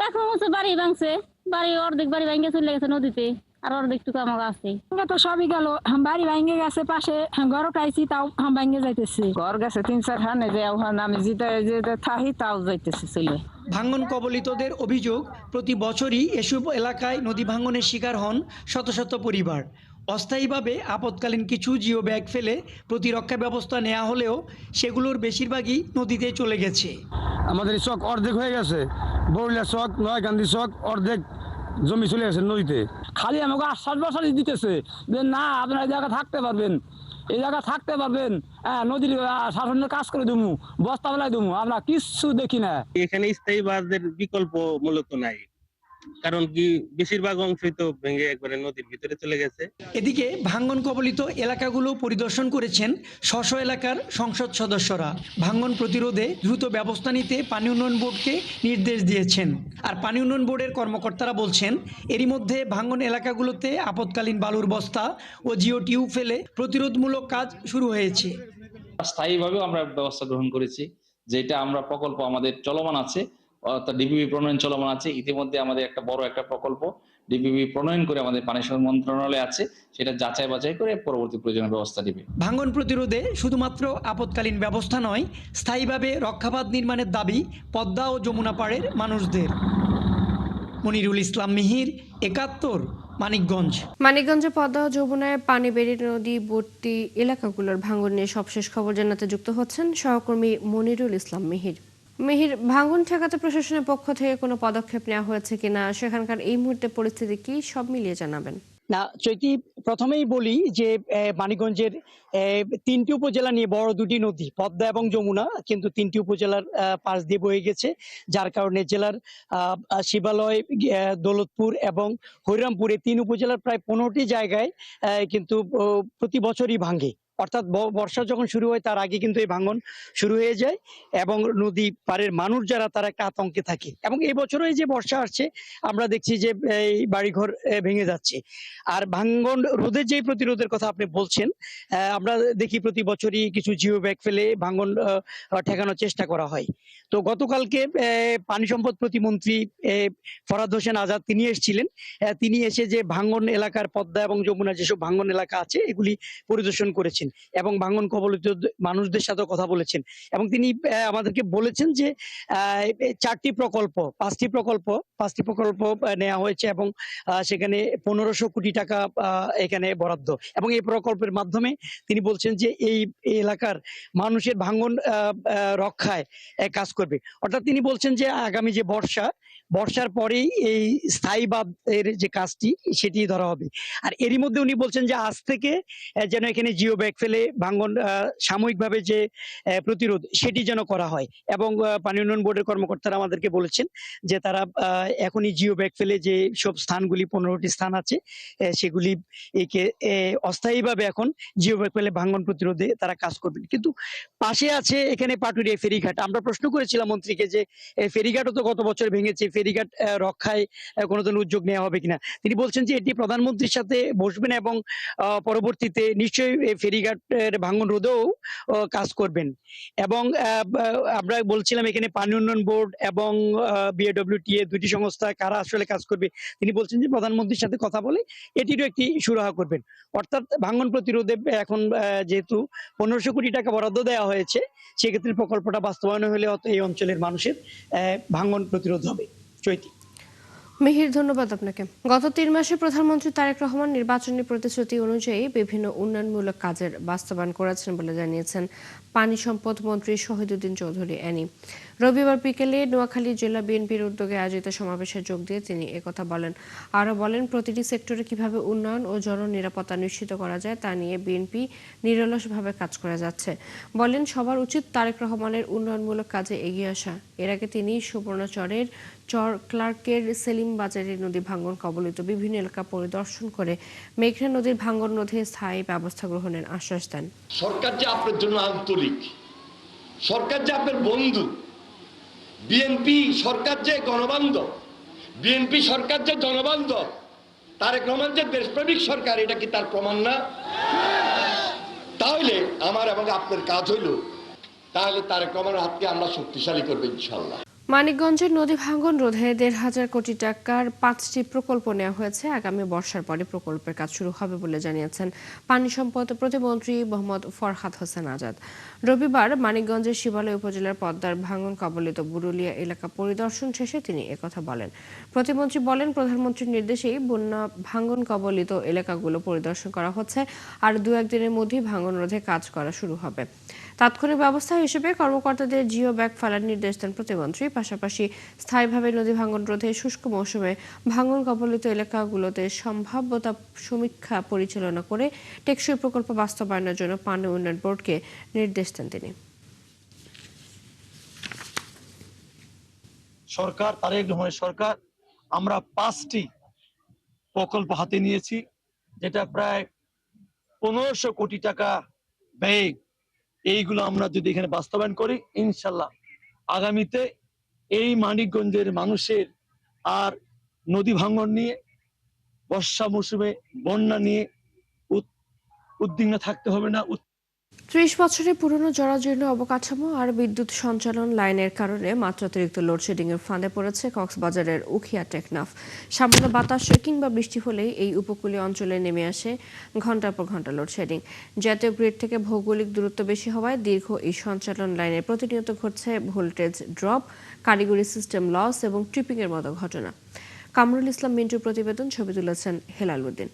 এখন হচ্ছে বাড়ি ভাঙছে, বাড়ি অর্ধেক বাড়ি ভাঙে চলে গেছে নদীতে, আর অর্ধেকটুকু আমার আছে। তো সবই গেল, বাড়ি ভাঙে গেছে, পাশে ঘর খাইছি তাও ভাঙে যাইতেছে। ঘর গেছে 3-4 খানে, যে আমি যেতে থাকি তাও যাইতেছে চলে। ভাঙন কবলিতদের অভিযোগ, প্রতি বছরই এসব এলাকায় নদী ভাঙনের শিকার হন শত শত পরিবার। অস্থায়ীভাবে আপৎকালীন কিছু জিও ব্যাগ ফেলে প্রতিরক্ষা ব্যবস্থা নেওয়া হলেও সেগুলোর বেশিরভাগই নদীতে চলে গেছে। আমাদের চক অর্ধেক হয়ে গেছে, বরুলিয়া চক, নয়াকান্দি চক, অর্ধেক জমি চলে গেছে নদীতে। খালি আমাকে আশ্বাস দিতেছে যে না, আপনারা এই জায়গায় থাকতে পারবেন, এই জায়গায় থাকতে পারবেন, হ্যাঁ, নদীর শাসনের কাজ করে দেবো, বস্তা বেলায় দেবো। আমরা কিচ্ছু দেখি না। এখানে স্থায়ী বাঁধের বিকল্প মূলত নাই, কারণ কি বেশিরভাগ অংশই তো ভেঙে একবারে নদীর ভিতরে চলে গেছে। এদিকে ভাঙন কবলিত এলাকাগুলো পরিদর্শন করেছেন স্ব এলাকার সংসদ সদস্যরা। ভাঙন প্রতিরোধে দ্রুত ব্যবস্থা নিতে পানি উন্নয়ন বোর্ডকে নির্দেশ দিয়েছেন। আর পানি উন্নয়ন বোর্ডের কর্মকর্তারা বলছেন, এরই মধ্যে ভাঙন এলাকাগুলোতে আপৎকালীন বালুর বস্তা ও জিও টিউব ফেলে প্রতিরোধমূলক কাজ শুরু হয়েছে। স্থায়ীভাবেও আমরা ব্যবস্থা গ্রহণ করেছি, যেটা আমরা প্রকল্প আমাদের চলমান আছে, অর্থাৎ ডিপিপি প্রণয়ন চলমান আছে। ইতিমধ্যে আমাদের একটা বড় প্রকল্প ডিপিপি প্রণয়ন করে আমাদের পানি সম্পদ মন্ত্রণালয়ে আছে, সেটা যাচাই বাছাই করে পরবর্তী প্রয়োজনীয় ব্যবস্থা নেবে। ভাঙন প্রতিরোধে শুধুমাত্র আপৎকালীন ব্যবস্থা নয়, স্থায়ীভাবে রক্ষাবাঁধ নির্মাণের দাবি পদ্মা ও যমুনা পাড়ের মানুষদের। মনিরুল ইসলাম মিহির, 71, মানিকগঞ্জ। মানিকগঞ্জে পদ্মা ও যমুনায় পানি বেড়ে নদীবর্তী এলাকাগুলোর ভাঙন নিয়ে সবশেষ খবর জানাতে যুক্ত হচ্ছেন সহকর্মী মনিরুল ইসলাম মিহির। মিহির, ভাঙন ঠেকাতে প্রশাসনের পক্ষ থেকে কোনো পদক্ষেপ নেওয়া হয়েছে কিনা, সেখানকার এই মুহূর্তে পরিস্থিতি কি, সব মিলিয়ে জানাবেন। না চৈতি, প্রথমেই বলি যে মানিকগঞ্জের 3টি উপজেলা নিয়ে বড় 2টি নদী, পদ্মা এবং যমুনা, কিন্তু 3টি উপজেলার পাশ দিয়ে বয়ে গেছে, যার কারণে জেলার শিবালয়, দৌলতপুর এবং হরিরামপুর, এই 3 উপজেলার প্রায় 15টি জায়গায় কিন্তু প্রতি বছরই ভাঙে। অর্থাৎ বর্ষা যখন শুরু হয় তার আগে কিন্তু এই ভাঙন শুরু হয়ে যায় এবং নদী পাড়ের মানুষ যারা তারা একটা আতঙ্কে থাকে। এবং এই বছরও এই যে বর্ষা আসছে আমরা দেখছি যে এই বাড়িঘর ভেঙে যাচ্ছে। আর ভাঙন রোধের যে প্রতিরোধের কথা আপনি বলছেন, আমরা দেখি প্রতি বছরই কিছু জিও ব্যাগ ফেলে ভাঙন ঠেকানোর চেষ্টা করা হয়। তো গতকালকে পানি সম্পদ প্রতিমন্ত্রী ফরহাদ হোসেন আজাদ তিনি এসেছিলেন। তিনি এসে যে ভাঙন এলাকার পদ্মা এবং যমুনা যেসব ভাঙন এলাকা আছে এগুলি পরিদর্শন করেছেন এবং ভাঙন কবলিত মানুষদের সাথে কথা বলেছেন। এবং তিনি আমাদেরকে বলেছেন যে 5টি প্রকল্প নেওয়া হয়েছে এবং সেখানে 1500 কোটি টাকা এখানে বরাদ্দ। এবং এই প্রকল্পের মাধ্যমে তিনি বলছেন যে এই এলাকার মানুষের ভাঙন রক্ষায় কাজ করবে। অর্থাৎ তিনি বলছেন যে আগামী যে বর্ষার পরেই এই স্থায়ী বাঁধের যে কাজটি সেটি ধরা হবে। আর এরই মধ্যে উনি বলছেন যে আজ থেকে যেন এখানে জিও ব্যাগ ফেলে ভাঙন সাময়িকভাবে যে প্রতিরোধ সেটি যেন করা হয়। এবং পানি উন্নয়ন বোর্ডের কর্মকর্তারা আমাদেরকে বলেছেন যে তারা এখনই জিও ব্যাগ ফেলে যে সব স্থানগুলি 15টি স্থান আছে সেগুলি একে অস্থায়ীভাবে এখন জিও ব্যাগ ফেলে ভাঙন প্রতিরোধে তারা কাজ করবেন। কিন্তু পাশে আছে এখানে পাটুরিয়া ফেরিঘাট। আমরা প্রশ্ন করেছিলাম মন্ত্রীকে যে ফেরিঘাটও তো গত বছর ভেঙেছে, ফেরিঘাট রক্ষায় কোনো ধরনের উদ্যোগ নেওয়া হবে কিনা। তিনি বলছেন যে এটি প্রধানমন্ত্রীর সাথে বসবেন এবং পরবর্তীতে নিশ্চয়ই ফেরিঘাটের ভাঙন রোধেও কাজ করবেন। এবং আমরা বলছিলাম এখানে পানি উন্নয়ন বোর্ড এবং BAWTA দুটি সংস্থা কারা আসলে কাজ করবে। তিনি বলছেন যে প্রধানমন্ত্রীর সাথে কথা বলে এটিরও একটি সুরাহা করবেন। অর্থাৎ ভাঙন প্রতিরোধে এখন যেহেতু 1500 কোটি টাকা বরাদ্দ দেওয়া হয়েছে সেক্ষেত্রে প্রকল্পটা বাস্তবায়ন হলে এই অঞ্চলের মানুষের ভাঙন প্রতিরোধ হবে। চৈতি। মিহির, ধন্যবাদ আপনাকে। গত 3 মাসে প্রধানমন্ত্রী তারেক রহমান নির্বাচনী প্রতিশ্রুতি অনুযায়ী বিভিন্ন উন্নয়নমূলক কাজের বাস্তবায়ন করেছেন বলে জানিয়েছেন পানি সম্পদ মন্ত্রী শহীদুদ্দিন চৌধুরী অ্যানি। রবিবার বিকেলে নোয়াখালী জেলা বিএনপির উদ্যোগে আয়োজিত সমাবেশে যোগ দিয়ে তিনি একথা বলেন। আরও বলেন, প্রতিটি সেক্টরে কিভাবে উন্নয়ন ও জননিরাপত্তা নিশ্চিত করা যায় তা নিয়ে বিএনপি নিরলসভাবে কাজ করে যাচ্ছে। বলেন, সবার উচিত তারেক রহমানের উন্নয়নমূলক কাজে এগিয়ে আসা। এর আগে তিনি সুবর্ণচরের চর ক্লার্কের সেলিম বাজারের নদী ভাঙন কবলিত বিভিন্ন এলাকা পরিদর্শন করে মেঘনা নদীর ভাঙন রোধে স্থায়ী ব্যবস্থা গ্রহণের আশ্বাস দেন। সরকার যে আপনার জন্য আন্তরিক, সরকার যে আপনার বন্ধু, বিএনপি সরকার যে গণবান্ধব, বিএনপি সরকার যে জনবান্ধব, তারেক রহমান যে দেশপ্রেমিক সরকার, এটা কি তার প্রমাণ না? তাহলে আমার এবং আপনার কাজ হইল তাহলে তারেক রহমানের হাতকে আমরা শক্তিশালী করবো ইনশাল্লাহ। মানিকগঞ্জের নদী ভাঙন রোধে 1,500 কোটি টাকার 5টি প্রকল্প নেওয়া হয়েছে। আগামী বর্ষার পরে প্রকল্পের কাজ শুরু হবে বলে জানিয়েছেন পানি সম্পদ প্রতিমন্ত্রী মোহাম্মদ ফরহাদ হোসেন আজাদ। রবিবার মানিকগঞ্জের শিবালয় উপজেলার পদ্মার ভাঙন কবলিত বুরুলিয়া এলাকা পরিদর্শন শেষে তিনি একথা বলেন। প্রতিমন্ত্রী বলেন, প্রধানমন্ত্রীর নির্দেশেই বন্যা ভাঙন কবলিত এলাকাগুলো পরিদর্শন করা হচ্ছে আর 2-1 দিনের মধ্যেই ভাঙন রোধে কাজ করা শুরু হবে। তাৎক্ষণিক ব্যবস্থা হিসেবে কর্মকর্তাদের জিও ব্যাগ ফেলার নির্দেশ দেন প্রতিমন্ত্রী। পাশাপাশি স্থায়ীভাবে নদী ভাঙন রোধে শুষ্ক মৌসুমে ভাঙন কবলিত এলাকাগুলোতে সম্ভাব্যতা সমীক্ষা পরিচালনা করে টেকসই প্রকল্প বাস্তবায়নের জন্য পানি উন্নয়ন বোর্ডকে নির্দেশ দেন তিনি। সরকার, তারেক রহমানের সরকার, আমরা 5টি প্রকল্প হাতে নিয়েছি, যেটা প্রায় 1500 কোটি টাকা ব্যয়। এইগুলো আমরা যদি এখানে বাস্তবায়ন করি ইনশাল্লাহ আগামীতে এই মানিকগঞ্জের মানুষের আর নদী ভাঙন নিয়ে, বর্ষা মৌসুমে বন্যা নিয়ে উদ্বিগ্ন থাকতে হবে না। 30 বছরের পুরনো জরাজীর্ণ অবকাঠামো আর বিদ্যুৎ সঞ্চালন লাইনের কারণে মাত্রাতিরিক্ত লোডশেডিং এর ফাঁদে পড়েছে কক্সবাজারের উখিয়া টেকনাফ। সামান্য বাতাস কিংবা বৃষ্টি হলেই এই উপকূলীয় অঞ্চলে নেমে আসে ঘন্টার পর ঘন্টা লোডশেডিং। জাতীয় গ্রিড থেকে ভৌগোলিক দূরত্ব বেশি হওয়ায় দীর্ঘ এই সঞ্চালন লাইনে প্রতিনিয়ত ঘটছে ভোল্টেজ ড্রপ, কারিগরি সিস্টেম লস এবং ট্রিপিং এর মতো ঘটনা। কামরুল ইসলাম মিন্টুর প্রতিবেদন, ছবি তুলেছেন হেলাল উদ্দিন।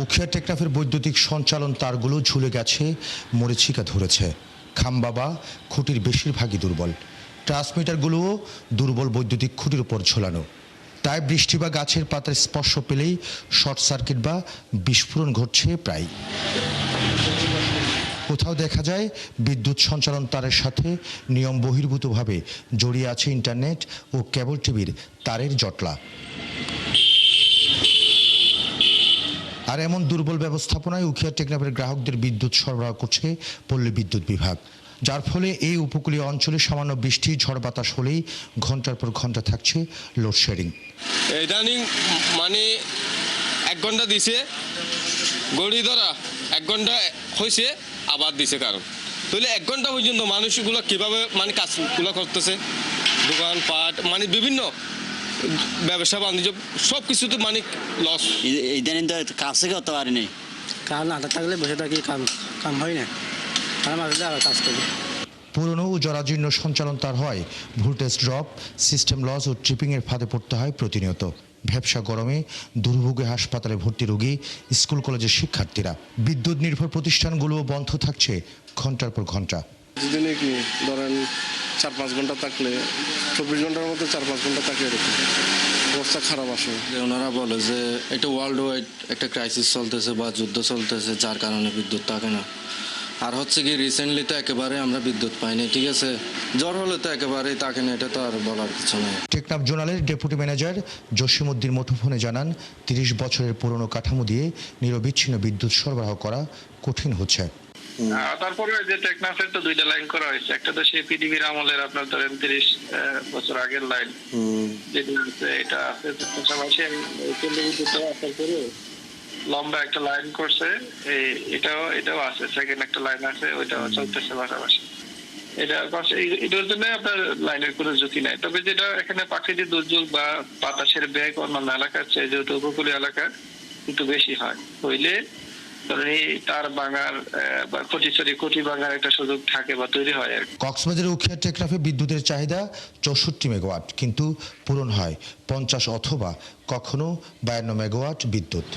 উখিয়া টেকনাফের বৈদ্যুতিক সঞ্চালন তারগুলো ঝুলে গেছে, মরিচিকা ধরেছে। খাম্বা খুঁটির বেশিরভাগই দুর্বল, ট্রান্সমিটারগুলোও দুর্বল বৈদ্যুতিক খুঁটির উপর ঝোলানো। তাই বৃষ্টি বা গাছের পাতার স্পর্শ পেলেই শর্ট সার্কিট বা বিস্ফোরণ ঘটছে প্রায়। কোথাও দেখা যায় বিদ্যুৎ সঞ্চালন তারের সাথে নিয়ম বহির্ভূতভাবে জড়িয়ে আছে ইন্টারনেট ও কেবল টিভির তারের জটলা। আর এমন দুর্বল ব্যবস্থাপনায় উখিয়া টেকনাফের গ্রাহকদের বিদ্যুৎ সরবরাহ করছে পল্লী বিদ্যুৎ বিভাগ, যার ফলে এই উপকূলীয় অঞ্চলে সামান্য বৃষ্টি ঝড় বাতাস হলেই ঘন্টার পর ঘন্টা থাকছে লোডশেডিং। ইদানিং মানে 1 ঘন্টা দিছে, গড়ি ধরা 1 ঘন্টা হয়েছে আবার দিছে। কারণ তাহলে 1 ঘন্টা পর্যন্ত মানুষগুলো কিভাবে মানে কাজগুলো করতেছে, দোকান পাট মানে বিভিন্ন ব্যবসা বাণিজ্য সব কিছুতে মানে লস। ইদানিং তো কাজে করতে পারিনি, কারণ না থাকলে বসে থাকি, কাম হয় না, কারণ আসলে আবার কাজ করি। পুরনো ও জরাজীর্ণ সঞ্চালন তার হয়, ভোল্টেজ ড্রপ, সিস্টেম লস ও ট্রিপিংয়ের ফাঁদে পড়তে হয় প্রতিনিয়ত। ভ্যাপসা গরমে দুর্ভোগে হাসপাতালে ভর্তি রোগী, স্কুল কলেজের শিক্ষার্থীরা। বিদ্যুৎ নির্ভর প্রতিষ্ঠানগুলোও বন্ধ থাকছে ঘন্টার পর ঘন্টা। দিনে কি ধরেন 4-5 ঘন্টা থাকলে 24 ঘন্টার মধ্যে 4-5 ঘন্টা থাকে, এরকম অবস্থা খারাপ আসে। ওনারা বলে যে এটা ওয়ার্ল্ড ওয়াইড একটা ক্রাইসিস চলতেছে বা যুদ্ধ চলতেছে, যার কারণে বিদ্যুৎ থাকে না। আর হচ্ছে কি রিসেন্টলি তো একেবারে আমরা বিদ্যুৎ পাইনি, ঠিক আছে, জ্বর হলে তো একেবারেই থাকে না, এটা তো আর বলার কিছু নেই। টেকনাফ জোনালের ডেপুটি ম্যানেজার জসিমউদ্দিন মুঠোফোনে জানান, 30 বছরের পুরনো কাঠামো দিয়ে নিরবিচ্ছিন্ন বিদ্যুৎ সরবরাহ করা কঠিন হচ্ছে। তারপরে যে টেকনাফের তো 2টা লাইন করা হয়েছে, একটা তো সেই পিডিবির আমলের আপনার ধরেন 30 বছর আগের লাইন, যেটা এটা আছে পাশাপাশি আসার পরে লম্বা একটা লাইন করছে, এটাও আছে, সেকেন্ড একটা লাইন আছে, ওইটাও চলতেছে পাশাপাশি। এটার জন্য আপনার লাইনের কোনো ঝুঁকি নাই। তবে যেটা এখানে প্রাকৃতিক দুর্যোগ বা বাতাসের বেগ অন্যান্য এলাকার চেয়ে যেহেতু উপকূলীয় এলাকা একটু বেশি হয়, হইলে তার ভাঙার বা কোটি ভাঙার একটা সুযোগ থাকে বা তৈরি হয়। কক্সবাজারের উখিয়া টেকনাফে বিদ্যুতের চাহিদা 64 মেগাওয়াট, কিন্তু পূরণ হয় 50 অথবা কখনো 52 মেগাওয়াট বিদ্যুৎ।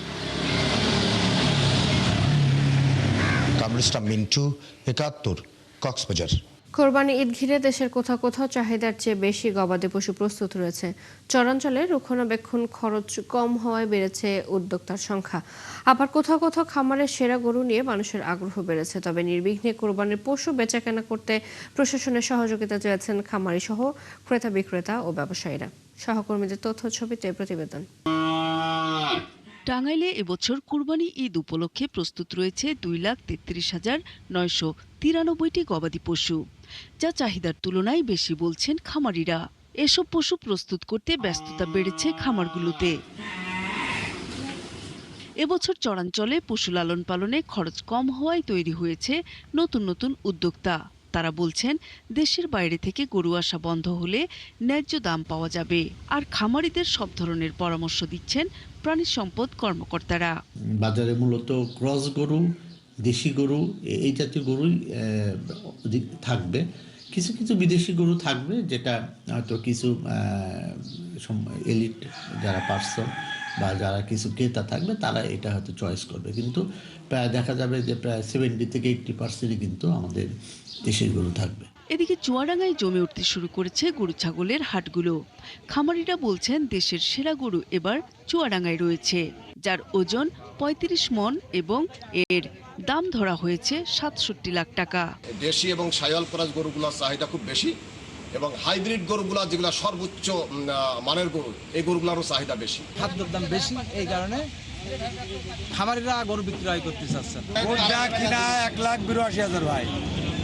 কামরুল ইসলাম মিন্টু, 71, কক্সবাজার। কোরবানি ঈদ ঘিরে দেশের কোথাও কোথাও চাহিদার চেয়ে বেশি গবাদি পশু প্রস্তুত রয়েছে। চরাঞ্চলে রক্ষণাবেক্ষণ খরচ কম হওয়ায় বেড়েছে উদ্যোক্তার সংখ্যা। আবার কোথাও কোথাও খামারের সেরা গরু নিয়ে মানুষের আগ্রহ বেড়েছে। তবে নির্বিঘ্নে কোরবানির পশু বেচাকেনা করতে প্রশাসনের সহযোগিতা চেয়েছেন খামারি সহ ক্রেতা বিক্রেতা ও ব্যবসায়ীরা। সহকর্মীদের তথ্য ছবিতে প্রতিবেদন। টাঙ্গাইলে এবছর কুরবানি ঈদ উপলক্ষে প্রস্তুত রয়েছে 2,33,993টি গবাদি পশু, যা চাহিদার তুলনায় বেশি বলছেন খামারিরা। এসব পশু প্রস্তুত করতে ব্যস্ততা বেড়েছে খামারগুলোতে। এবছর চরাঞ্চলে পশু লালন পালনে খরচ কম হওয়ায় তৈরি হয়েছে নতুন নতুন উদ্যোক্তা। তারা বলছেন, দেশের বাইরে থেকে গরু আসা বন্ধ হলে ন্যায্য দাম পাওয়া যাবে। আর খামারিদের সব ধরনের পরামর্শ দিচ্ছেন প্রাণী সম্পদ কর্মকর্তারা। বাজারে মূলত ক্রস গরু, দেশি গরু, এই জাতীয় গরুই থাকবে। কিছু কিছু বিদেশি গরু থাকবে, যেটা হয়তো কিছু এলিট যারা পার্সন বা যারা কিছু ক্রেতা থাকবে তারা এটা হয়তো চয়েস করবে, কিন্তু প্রায় দেখা যাবে যে প্রায় 70 থেকে 80% কিন্তু আমাদের দেশের গরু থাকবে। এদিকে চুয়াডাঙ্গায় জমে উঠতে শুরু করেছে গরু ছাগলের হাটগুলো। খামারিরা বলছেন, দেশের সেরা গরু এবার চুয়াডাঙ্গায় রয়েছে, যার ওজন 35 মণ এবং এর দাম ধরা হয়েছে 67 লাখ টাকা। দেশি এবং শাহিওয়াল ক্রস গরুগুলোর চাহিদা খুব বেশি, এবং হাইব্রিড গরুগুলা যেগুলো সর্বোচ্চ মানের গরু, এই গরুগুলোরও চাহিদা বেশি। খাদ্যের দাম বেশি, এই কারণে খামারিরা গরু বিক্রয় করতে চাচ্ছে। গরুটা কিনা 1,82,000 ভাই,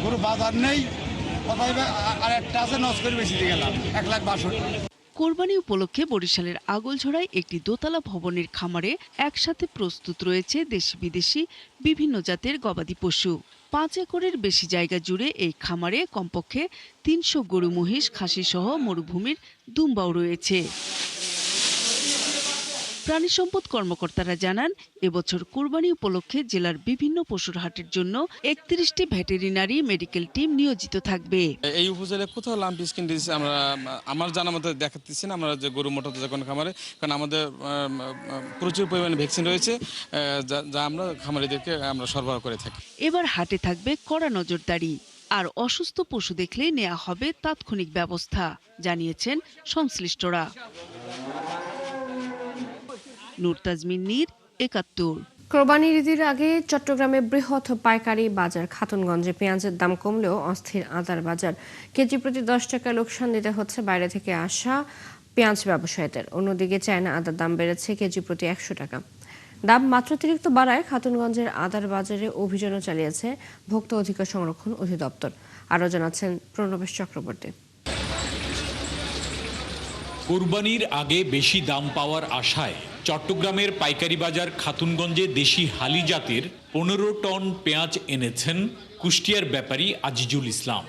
গরু বাজার নেই, আর একটা আছে নষ্ট বেশি দিয়ে গেলাম 1,62,000। কোরবানি উপলক্ষে বরিশালের আগলঝড়ায় একটি দোতলা ভবনের খামারে একসাথে প্রস্তুত রয়েছে দেশি বিদেশি বিভিন্ন জাতের গবাদি পশু। 5 একরের বেশি জায়গা জুড়ে এই খামারে কমপক্ষে 300 গরু, মহিষ, খাসি সহ মরুভূমির দুম্বাও রয়েছে। প্রাণী সম্পদ কর্মকর্তারা জানান, এবছর কোরবানি উপলক্ষে জেলার বিভিন্ন পশুর হাটের জন্য 31টি ভেটেরিনারি মেডিকেল টিম নিয়োজিত থাকবে। এই উপজেলায় কোথাও লাম্প স্কিন ডিজিজ আমার জানার মধ্যে দেখাতেছি না। আমরা যে গরু মোটা যখন খামারে, কারণ আমাদের প্রচুর পরিমাণে ভ্যাকসিন রয়েছে, যা আমরা খামারিদেরকে আমরা সরবরাহ করে থাকি। এবার হাটে থাকবে কড়া নজরদারি, আর অসুস্থ পশু দেখলে নেওয়া হবে তাৎক্ষণিক ব্যবস্থা, জানিয়েছেন সংশ্লিষ্টরা। নূর তাজমিন নীর, 71। কোরবানির ঈদের আগে চট্টগ্রামে বৃহৎ পাইকারি বাজার খাতুনগঞ্জে পেঁয়াজের দাম কমলেও অস্থির আদার বাজার। কেজি প্রতি 10 টাকা লোকসান দিতে হচ্ছে বাইরে থেকে আসা পেঁয়াজ ব্যবসায়ীদের। অন্যদিকে চায়না আদার দাম বেড়েছে কেজি প্রতি 100 টাকা। দাম মাত্রাতিরিক্ত বাড়ায় খাতুনগঞ্জের আদার বাজারে অভিযানও চালিয়েছে ভোক্তা অধিকার সংরক্ষণ অধিদপ্তর। আরও জানাচ্ছেন প্রণবেশ চক্রবর্তী। কোরবানির আগে বেশি দাম পাওয়ার আশায় চট্টগ্রামের পাইকারি বাজার খাতুনগঞ্জে দেশি হালি জাতের 15 টন পেঁয়াজ এনেছেন কুষ্টিয়ার ব্যাপারী আজিজুল ইসলাম।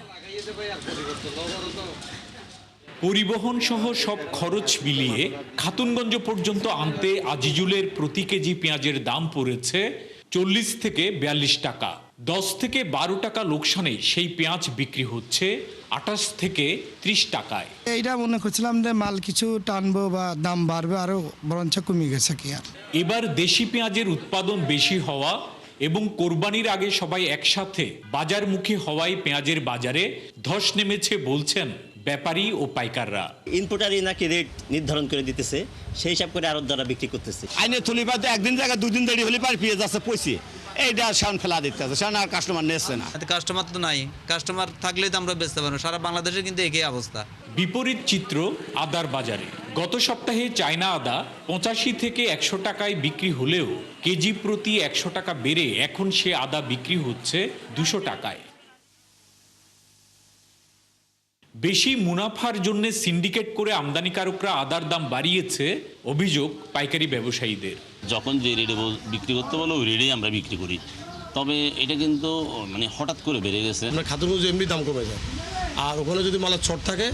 পরিবহন সহ সব খরচ মিলিয়ে খাতুনগঞ্জ পর্যন্ত আনতে আজিজুলের প্রতি কেজি পেঁয়াজের দাম পড়েছে 40 থেকে 42 টাকা। 10 থেকে 12 টাকা লোকসানে সেই পেঁয়াজ বিক্রি হচ্ছে 28 থেকে 30 টাকায়। এইটা মনে করছিলাম যে মাল কিছু টানবো বা দাম বাড়বে, আরো বরঞ্চ কমে গেছে কি আর। এবার দেশি পেঁয়াজের উৎপাদন বেশি হওয়া এবং কোরবানির আগে সবাই একসাথে বাজারমুখী হওয়ায় পেঁয়াজের বাজারে ধস নেমেছে বলছেন ব্যাপারী ও পাইকাররা। ইম্পোর্টারই নাকি রেট নির্ধারণ করে দিতেছে, সেই হিসাব করে আরো দ্বারা বিক্রি করতেছে। আইনের থলিবাদ একদিন জায়গা 2 দিন দেরি হলে পার পেঁয়াজ আছে পয়সা, এইটা শান ফেলা দিতে আছে, শান আর কাস্টমার নেছে না। কাস্টমার তো নাই, কাস্টমার থাকলেই তো আমরা বেচতে পারবো। সারা বাংলাদেশে কিন্তু একই অবস্থা। বিপরীত চিত্র আদার বাজারে। গত সপ্তাহে চায়না আদা 85 থেকে 100 টাকায় বিক্রি হলেও কেজি প্রতি 100 টাকা বেড়ে এখন সে আদা বিক্রি হচ্ছে 200 টাকায়। বেশি মুনাফার জন্য সিন্ডিকেট করে আমদানিকারকরা আদার দাম বাড়িয়েছে অভিযোগ পাইকারি ব্যবসায়ীদের। যখন যে রেটে বিক্রি করতে বলো ওই রেটেই আমরা বিক্রি করি, তবে এটা কিন্তু মানে হঠাৎ করে বেড়ে গেছে। খাতুনগঞ্জ এমনি দাম কমে যায়, আর ওখানে যদি মালের ছট থাকে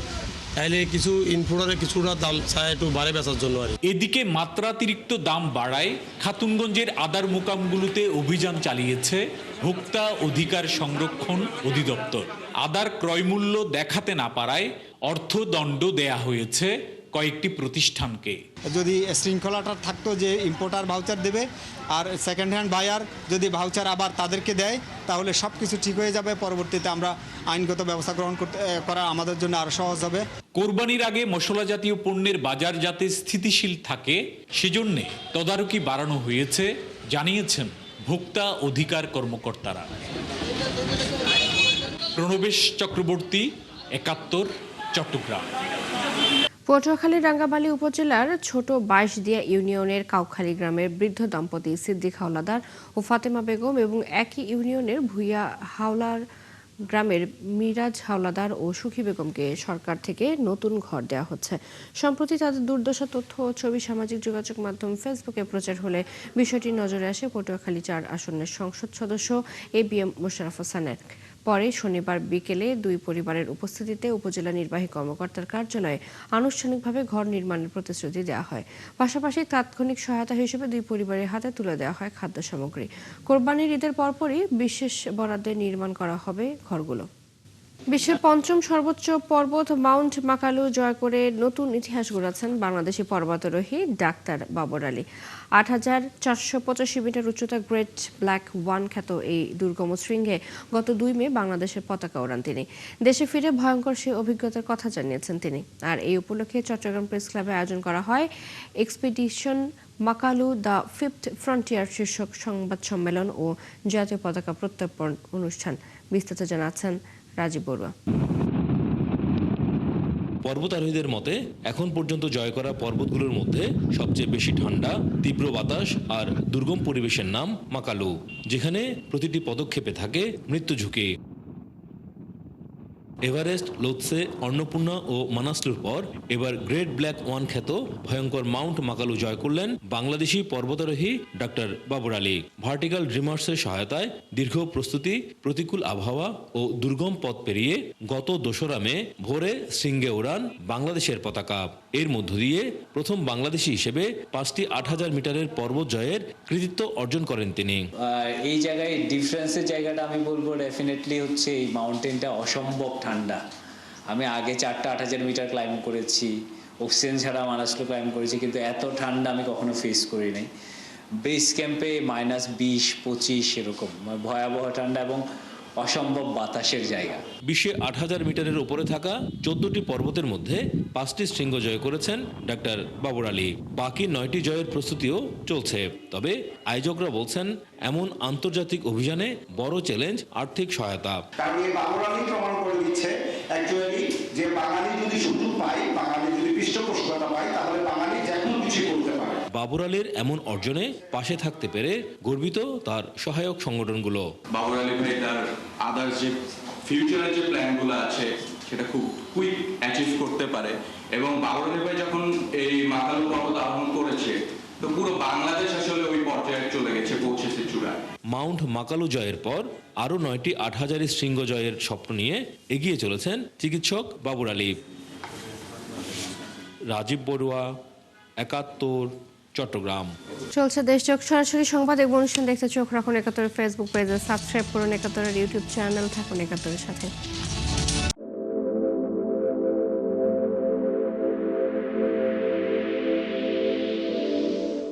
তাহলে কিছু ইনপুটারে কিছুটা দাম চায় একটু বাড়ে বেচার জন্য। আর এদিকে মাত্রাতিরিক্ত দাম বাড়ায় খাতুনগঞ্জের আদার মোকামগুলোতে অভিযান চালিয়েছে ভোক্তা অধিকার সংরক্ষণ অধিদপ্তর। আদার ক্রয়মূল্য দেখাতে না পারায় অর্থদণ্ড দেয়া হয়েছে কয়েকটি প্রতিষ্ঠানকে। যদি শৃঙ্খলাটা থাকতো যে ইম্পোর্টার ভাউচার দেবে আর সেকেন্ড হ্যান্ড বায়ার যদি ভাউচার আবার তাদেরকে দেয়, তাহলে সব কিছু ঠিক হয়ে যাবে। পরবর্তীতে আমরা আইনগত ব্যবস্থা গ্রহণ করা আমাদের জন্য আরো সহজ হবে। কোরবানির আগে মশলা জাতীয় পণ্যের বাজার যাতে স্থিতিশীল থাকে সেজন্য তদারকি বাড়ানো হয়েছে জানিয়েছেন ভোক্তা অধিকার কর্মকর্তারা। প্রণবেশ চক্রবর্তী, 71, চট্টগ্রাম। পটুয়াখালী রাঙ্গামালী উপজেলার ছোট বাইশদিয়া ইউনিয়নের কাউখালী গ্রামের বৃদ্ধ দম্পতি সিদ্দিক হাওলাদার ও ফাতেমা বেগম এবং একই ইউনিয়নের ভুইয়া হাওলার গ্রামের মিরাজ হাওলাদার ও সুখী বেগমকে সরকার থেকে নতুন ঘর দেওয়া হচ্ছে। সম্প্রতি তাদের দুর্দশা তথ্য ও ছবি সামাজিক যোগাযোগ মাধ্যম ফেসবুকে প্রচার হলে বিষয়টি নজরে আসে পটুয়াখালী 4 আসনের সংসদ সদস্য ABM মোশাররফ হোসেনের। পরে শনিবার বিকেলে দুই পরিবারের উপস্থিতিতে উপজেলা নির্বাহী কর্মকর্তার কার্যালয়ে আনুষ্ঠানিকভাবে ঘর নির্মাণের প্রতিশ্রুতি দেওয়া হয়। পাশাপাশি তাৎক্ষণিক সহায়তা হিসেবে দুই পরিবারের হাতে তুলে দেওয়া হয় খাদ্য সামগ্রী। কোরবানির ঈদের পরপরই বিশেষ বরাদ্দে নির্মাণ করা হবে ঘরগুলো। বিশ্বের 5ম সর্বোচ্চ পর্বত মাউন্ট মাকালু জয় করে নতুন ইতিহাস গড়েছেন বাংলাদেশি পর্বতারোহী ডাক্তার বাবর আলী। 8485 মিটার উচ্চতা গ্রেট ব্ল্যাক ওয়ান খ্যাত এই দুর্গম শৃঙ্গে গত 2 মে বাংলাদেশের পতাকা ওড়ান তিনি। দেশে ফিরে ভয়ঙ্কর সেই অভিজ্ঞতার কথা জানিয়েছেন তিনি। আর এই উপলক্ষে চট্টগ্রাম প্রেস ক্লাবে আয়োজন করা হয় expedition Makalu the 5th frontier শীর্ষক সংবাদ সম্মেলন ও জাতীয় পতাকা প্রত্যর্পণ অনুষ্ঠান। বিস্তারিত জানাচ্ছেন রাজীব বড়ুয়া। পর্বতারোহীদের মতে এখন পর্যন্ত জয় করা পর্বতগুলোর মধ্যে সবচেয়ে বেশি ঠান্ডা, তীব্র বাতাস আর দুর্গম পরিবেশের নাম মাকালু, যেখানে প্রতিটি পদক্ষেপে থাকে মৃত্যু ঝুঁকি। এভারেস্ট, লোৎসে, অন্নপূর্ণা ও মানাসলুর পর এবার গ্রেট ব্ল্যাক ওয়ান খ্যাত ভয়ঙ্কর মাউন্ট মাকালু জয় করলেন বাংলাদেশি পর্বতারোহী ডাক্তার বাবর আলী। ভার্টিক্যাল ড্রিমার্সের সহায়তায় দীর্ঘ প্রস্তুতি, প্রতিকূল আবহাওয়া ও দুর্গম পথ পেরিয়ে গত 2রা মে ভোরে শৃঙ্গে ওড়ান বাংলাদেশের পতাকা। এর মধ্য দিয়ে প্রথম বাংলাদেশি হিসেবে 5টি 8000 মিটারের পর্বত জয়ের কৃতিত্ব অর্জন করেন তিনি। এই জায়গায় ডিফারেন্সের জায়গাটা আমি বলবো ডেফিনেটলি হচ্ছে এই মাউন্টেনটা অসম্ভব ঠান্ডা। আমি আগে 4টা 8000 মিটার ক্লাইম্ব করেছি, অক্সিজেন ছাড়া মানাসলু ক্লাইম্ব করেছি, কিন্তু এত ঠান্ডা আমি কখনো ফেস করি নাই। বেস ক্যাম্পে -20-25 এরকম ভয়াবহ ঠান্ডা এবং অসম্ভব বাতাসের জায়গা। বিশ্বে 8000 মিটারের উপরে থাকা 14টি পর্বতের মধ্যে 5টি শৃঙ্গ জয় করেছেন ডাক্তার বাবর আলী। বাকি 9টি জয়ের প্রস্তুতিও চলছে। তবে আয়োজকরা বলছেন এমন আন্তর্জাতিক অভিযানে বড় চ্যালেঞ্জ আর্থিক সহায়তা। বাবর আলী প্রমাণ করে দিচ্ছে অ্যাকচুয়ালি যে বাঙালি যদি সুযোগ পায়, বাঙালি যদি পৃষ্ঠপোষকতা পায়, তাহলে বাঙালি যে কোনো কিছু করতে পারে। বাবর আলীর এমন অর্জনে পাশে থাকতে পেরে গর্বিত তার সহায়ক সংগঠনগুলো। বাবর আলী ভাই তার আদার্স যে ফিউচারের যে প্ল্যানগুলো আছে সেটা খুব কুইক অ্যাচিভ করতে পারে, এবং বাবর আলী ভাই যখন এই মাকালু পর্বত আরোহণ করেছে তো পুরো বাংলাদেশ আসলে ওই পর্যায়ে চলে গেছে, পৌঁছেছে চূড়ায়। মাউন্ট মাকালু জয়ের পর আরও 9টি 8,000 শৃঙ্গ জয়ের স্বপ্ন নিয়ে এগিয়ে চলেছেন চিকিৎসক বাবর আলী। রাজীব বড়ুয়া, ৭১, চট্টগ্রাম। চলছে দেশজোগ সরাসরি সংবাদ এবং অনুষ্ঠান দেখতে চোখ রাখুন ৭১ ফেসবুক পেজে, সাবস্ক্রাইব করুন ৭১ ইউটিউব চ্যানেল, থাকুন ৭১ সাথে।